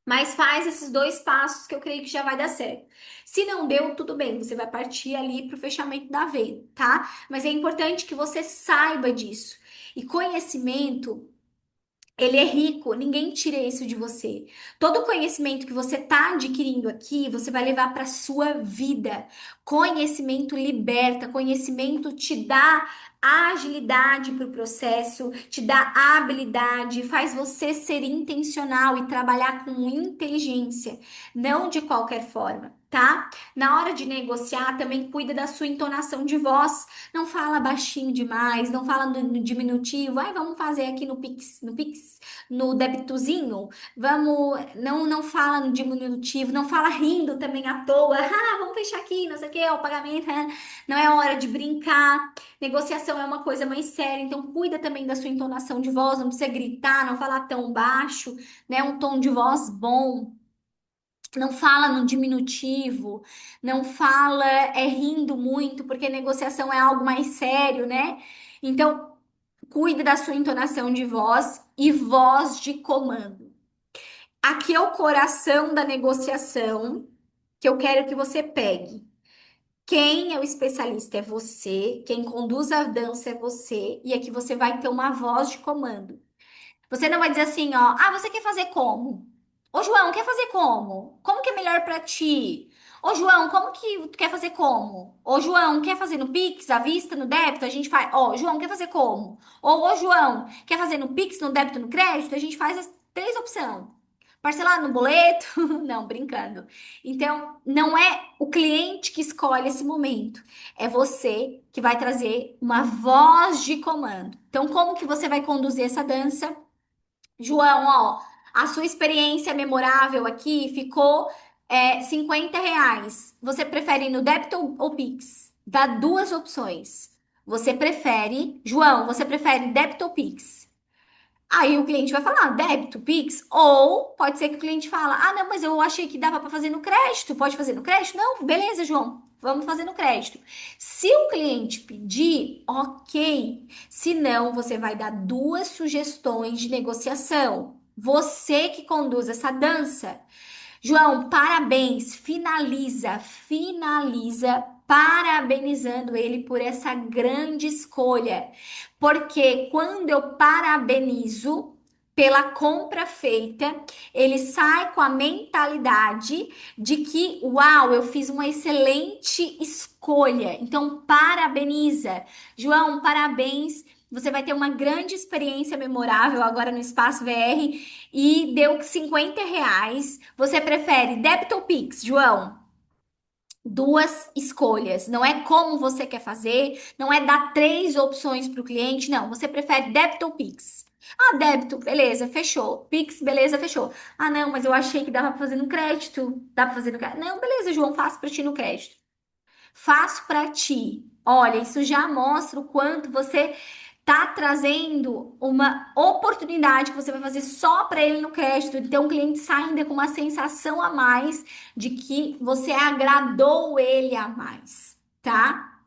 Mas faz esses dois passos que eu creio que já vai dar certo. Se não deu, tudo bem, você vai partir ali para o fechamento da venda, tá? Mas é importante que você saiba disso. E conhecimento ele é rico, ninguém tira isso de você. Todo conhecimento que você está adquirindo aqui, você vai levar para sua vida. Conhecimento liberta, conhecimento te dá agilidade para o processo, te dá habilidade, faz você ser intencional e trabalhar com inteligência, não de qualquer forma, tá? Na hora de negociar, também cuida da sua entonação de voz. Não fala baixinho demais, não fala no diminutivo. Ai, vamos fazer aqui no Pix, no débitozinho. Vamos, não fala no diminutivo, não fala rindo também à toa. Ah, vamos fechar aqui, não sei o que, o pagamento. Não é hora de brincar. Negociação é uma coisa mais séria, então cuida também da sua entonação de voz, não precisa gritar, não falar tão baixo, né? Um tom de voz bom. Não fala no diminutivo, não fala rindo muito, porque negociação é algo mais sério, né? Então, cuide da sua entonação de voz e voz de comando. Aqui é o coração da negociação que eu quero que você pegue. Quem é o especialista é você, quem conduz a dança é você, e aqui você vai ter uma voz de comando. Você não vai dizer assim, ó, ah, você quer fazer como? Ô, João, quer fazer como? Como que é melhor pra ti? Ô, João, como que tu quer fazer como? Ô, João, quer fazer no Pix, à vista, no débito? A gente faz. Ó, João, quer fazer como? Ô, João, quer fazer no Pix, no débito, no crédito? A gente faz as três opções. Parcelar no boleto? Não, brincando. Então, não é o cliente que escolhe esse momento. É você que vai trazer uma voz de comando. Então, como que você vai conduzir essa dança? João, ó, a sua experiência memorável aqui ficou R$ 50. Você prefere ir no débito ou Pix? Dá duas opções. Você prefere, João, você prefere débito ou Pix? Aí o cliente vai falar débito, Pix, ou pode ser que o cliente fala, ah, não, mas eu achei que dava para fazer no crédito. Pode fazer no crédito? Não, beleza, João. Vamos fazer no crédito. Se o cliente pedir, ok. Se não, você vai dar duas sugestões de negociação. Você que conduz essa dança. João, parabéns. Finaliza parabenizando ele por essa grande escolha. Porque quando eu parabenizo pela compra feita, ele sai com a mentalidade de que, uau, eu fiz uma excelente escolha. Então, parabeniza. João, parabéns. Você vai ter uma grande experiência memorável agora no Espaço VR e deu R$ 50. Você prefere débito ou Pix, João? Duas escolhas. Não é como você quer fazer, não é dar três opções para o cliente, não. Você prefere débito ou Pix? Ah, débito, beleza, fechou. Pix, beleza, fechou. Ah, não, mas eu achei que dava para fazer no crédito. Dá para fazer no crédito? Não, beleza, João, faço para ti no crédito. Faço para ti. Olha, isso já mostra o quanto você tá trazendo uma oportunidade que você vai fazer só para ele no crédito. Então, o cliente sai ainda com uma sensação a mais de que você agradou ele a mais, tá?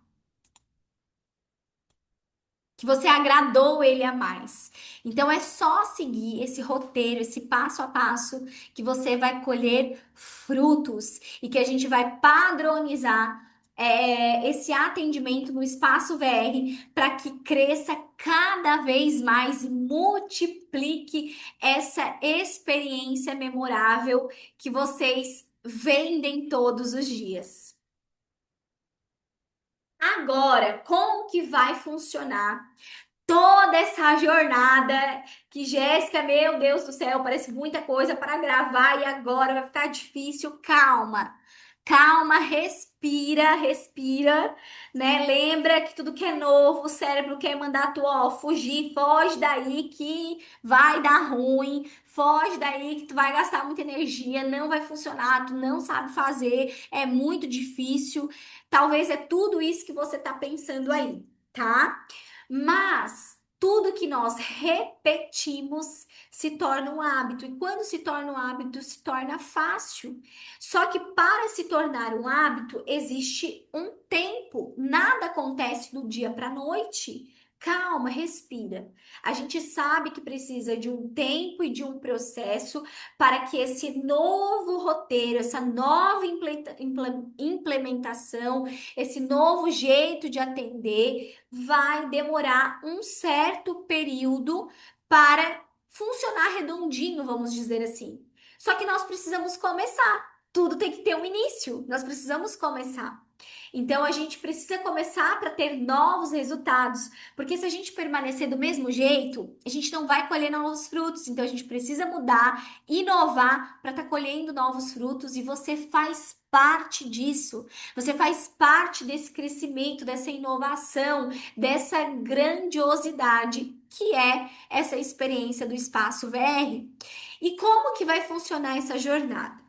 Que você agradou ele a mais. Então, é só seguir esse roteiro, esse passo a passo, que você vai colher frutos e que a gente vai padronizar. Esse atendimento no espaço VR para que cresça cada vez mais e multiplique essa experiência memorável que vocês vendem todos os dias. Agora, como que vai funcionar toda essa jornada que Jéssica, meu Deus do céu, parece muita coisa para gravar e agora vai ficar difícil? Calma. Calma, respira, né? Lembra que tudo que é novo, o cérebro quer mandar tu, ó, fugir, foge daí que vai dar ruim, foge daí que tu vai gastar muita energia, não vai funcionar, tu não sabe fazer, é muito difícil. Talvez é tudo isso que você tá pensando aí, tá? Mas tudo que nós repetimos se torna um hábito, e quando se torna um hábito, se torna fácil. Só que para se tornar um hábito, existe um tempo, nada acontece do dia para a noite. Calma, respira. A gente sabe que precisa de um tempo e de um processo para que esse novo roteiro, essa nova implementação, esse novo jeito de atender vai demorar um certo período para funcionar redondinho, vamos dizer assim. Só que nós precisamos começar. Tudo tem que ter um início. Nós precisamos começar. Então a gente precisa começar para ter novos resultados, porque se a gente permanecer do mesmo jeito, a gente não vai colher novos frutos. Então a gente precisa mudar, inovar para estar colhendo novos frutos e você faz parte disso. Você faz parte desse crescimento, dessa inovação, dessa grandiosidade que é essa experiência do espaço VR. E como que vai funcionar essa jornada?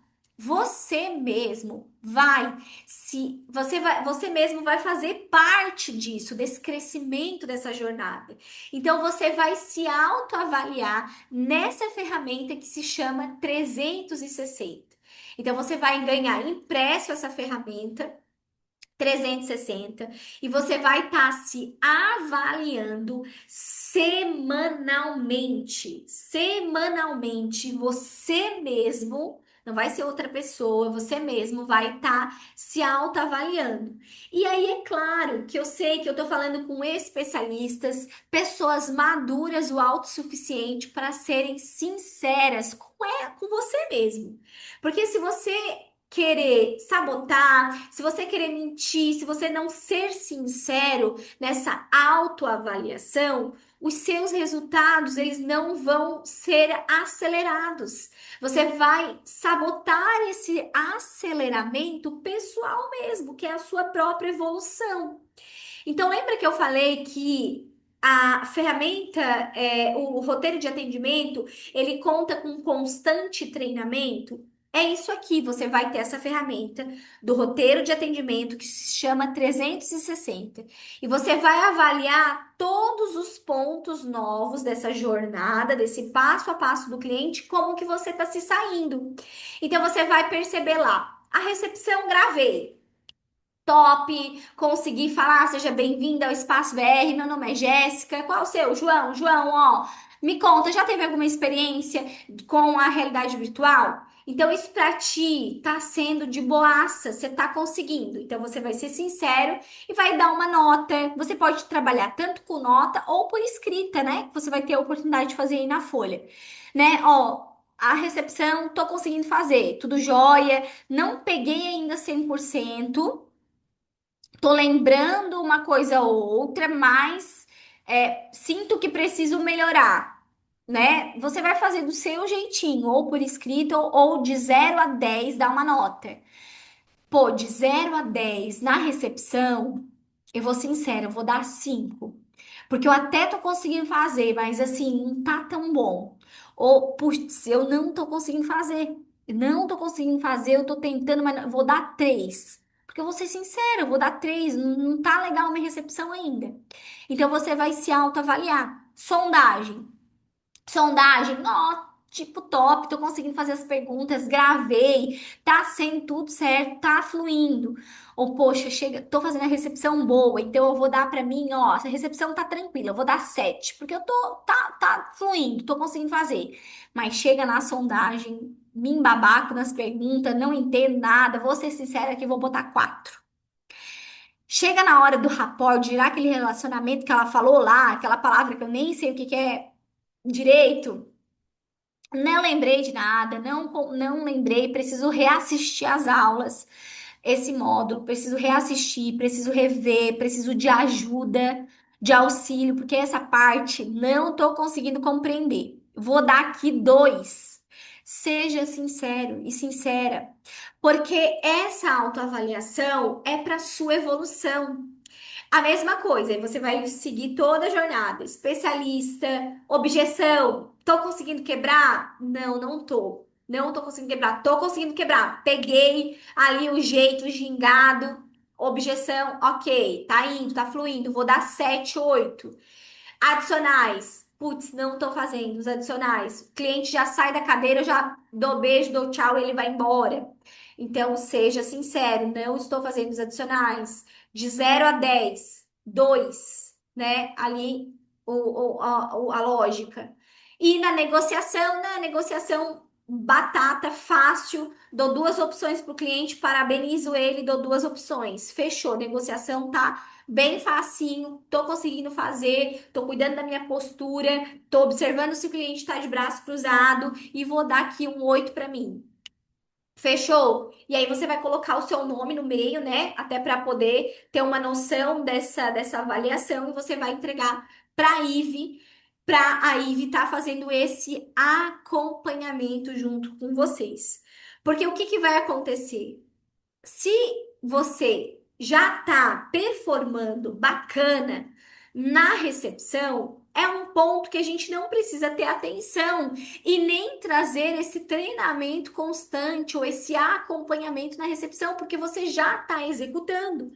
Você mesmo vai se você mesmo vai fazer parte disso, desse crescimento dessa jornada. Então você vai se autoavaliar nessa ferramenta que se chama 360. Então você vai ganhar impresso essa ferramenta 360 e você vai estar se avaliando semanalmente. Semanalmente, você mesmo Não vai ser outra pessoa, você mesmo vai estar se autoavaliando. E aí é claro que eu sei que eu tô falando com especialistas, pessoas maduras o autossuficiente para serem sinceras com você mesmo. Porque se você querer sabotar, se você querer mentir, se você não ser sincero nessa autoavaliação, os seus resultados eles não vão ser acelerados. Você vai sabotar esse aceleramento pessoal mesmo, que é a sua própria evolução. Então, lembra que eu falei que a ferramenta, o roteiro de atendimento, ele conta com constante treinamento? É isso aqui, você vai ter essa ferramenta do roteiro de atendimento que se chama 360. E você vai avaliar todos os pontos novos dessa jornada, desse passo a passo do cliente, como que você está se saindo. Então você vai perceber lá, a recepção gravei top, consegui falar, seja bem-vinda ao Espaço VR, meu nome é Jéssica, qual o seu? João, ó, me conta, já teve alguma experiência com a realidade virtual? Então, isso pra ti tá sendo de boaça, você tá conseguindo. Então, você vai ser sincero e vai dar uma nota. Você pode trabalhar tanto com nota ou por escrita, né? Que você vai ter a oportunidade de fazer aí na folha, né? Ó, a recepção, tô conseguindo fazer, tudo jóia, não peguei ainda 100%. Tô lembrando uma coisa ou outra, mas sinto que preciso melhorar, né? Você vai fazer do seu jeitinho, ou por escrito, ou de 0 a 10, dá uma nota. Pô, de 0 a 10 na recepção, eu vou sincera, eu vou dar 5. Porque eu até tô conseguindo fazer, mas assim, não tá tão bom. Ou, putz, eu não tô conseguindo fazer. Não tô conseguindo fazer, eu tô tentando, mas eu vou dar 3. Porque eu vou ser sincera, eu vou dar 3. Não tá legal a minha recepção ainda. Então você vai se autoavaliar. Sondagem. Sondagem, ó, tipo top, tô conseguindo fazer as perguntas, gravei, tá sendo tudo certo, tá fluindo. Ou, poxa, chega, tô fazendo a recepção boa, então eu vou dar pra mim, ó, essa recepção tá tranquila, eu vou dar 7 porque eu tô, tá fluindo, tô conseguindo fazer. Mas chega na sondagem, me embabaco nas perguntas, não entendo nada, vou ser sincera aqui, vou botar 4. Chega na hora do rapport, de girar aquele relacionamento que ela falou lá, aquela palavra que eu nem sei o que que é direito. Não lembrei de nada, não lembrei, preciso reassistir as aulas, esse módulo, preciso reassistir, preciso rever, preciso de ajuda, de auxílio, porque essa parte não estou conseguindo compreender. Vou dar aqui 2. Seja sincero e sincera, porque essa autoavaliação é para sua evolução. A mesma coisa, aí você vai seguir toda a jornada. Especialista, objeção. Tô conseguindo quebrar? Não, não tô. Não tô conseguindo quebrar. Tô conseguindo quebrar. Peguei ali o jeito gingado. Objeção, ok. Tá indo, tá fluindo. Vou dar 7, 8. Adicionais. Putz, não tô fazendo os adicionais. O cliente já sai da cadeira, eu já dou beijo, dou tchau, ele vai embora. Então, seja sincero, não estou fazendo os adicionais. De 0 a 10, 2, né? Ali a lógica. E na negociação batata, fácil, dou 2 opções para o cliente, parabenizo ele, dou 2 opções. Fechou, negociação tá bem facinho, tô conseguindo fazer, tô cuidando da minha postura, tô observando se o cliente tá de braço cruzado e vou dar aqui um 8 para mim. Fechou? E aí você vai colocar o seu nome no meio, né? Até para poder ter uma noção dessa avaliação e você vai entregar para a Ive, para a Ive estar fazendo esse acompanhamento junto com vocês. Porque o que que vai acontecer? Se você já está performando bacana na recepção, é um ponto que a gente não precisa ter atenção e nem trazer esse treinamento constante ou esse acompanhamento na recepção, porque você já está executando,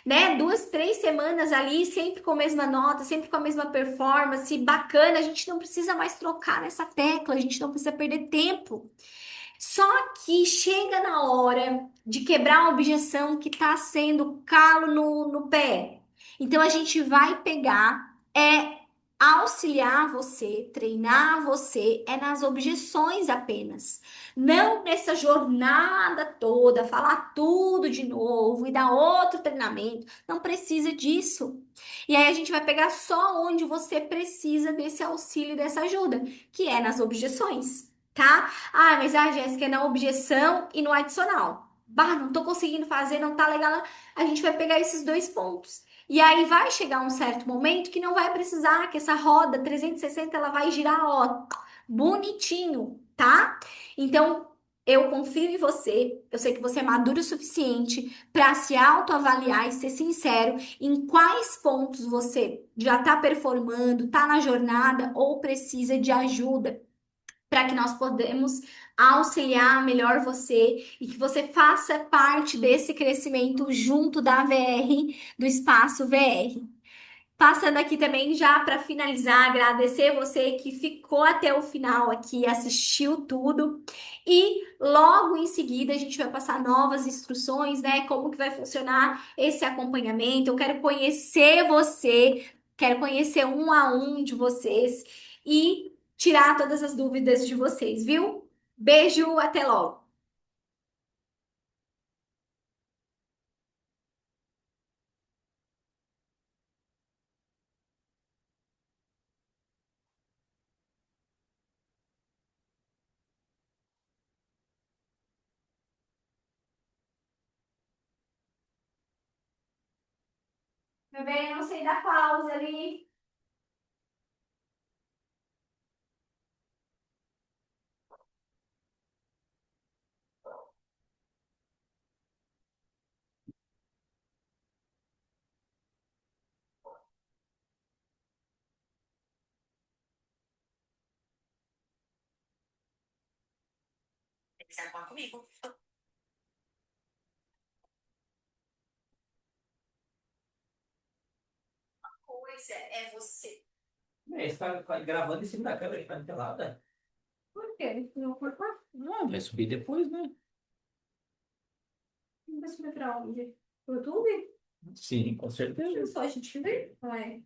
né? 2, 3 semanas ali, sempre com a mesma nota, sempre com a mesma performance, bacana. A gente não precisa mais trocar nessa tecla, a gente não precisa perder tempo. Só que chega na hora de quebrar a objeção que está sendo calo no pé. Então a gente vai pegar auxiliar você, treinar você, é nas objeções apenas. Não nessa jornada toda, falar tudo de novo e dar outro treinamento. Não precisa disso. E aí a gente vai pegar só onde você precisa desse auxílio, dessa ajuda, que é nas objeções, tá? Ah, mas a Jéssica é na objeção e no adicional. Bah, não tô conseguindo fazer, não tá legal. A gente vai pegar esses dois pontos. E aí vai chegar um certo momento que não vai precisar, que essa roda 360 ela vai girar, ó, bonitinho, tá? Então, eu confio em você. Eu sei que você é maduro o suficiente para se autoavaliar e ser sincero em quais pontos você já tá performando, tá na jornada ou precisa de ajuda para que nós podemos auxiliar melhor você e que você faça parte desse crescimento junto da VR, do espaço VR. Passando aqui também já para finalizar, agradecer você que ficou até o final aqui, assistiu tudo. E logo em seguida a gente vai passar novas instruções, né? Como que vai funcionar esse acompanhamento. Eu quero conhecer você, quero conhecer um a um de vocês e tirar todas as dúvidas de vocês, viu? Beijo, até logo. Meu bem, eu não sei dar pausa ali. Quiser falar comigo. Coisa é você. Você tá gravando em cima da câmera, tá pelada? Por quê? Não vou cortar? Não, vai subir depois, né? Não vai subir pra onde? Pro YouTube? Sim, com certeza. Só a gente vê? Ué.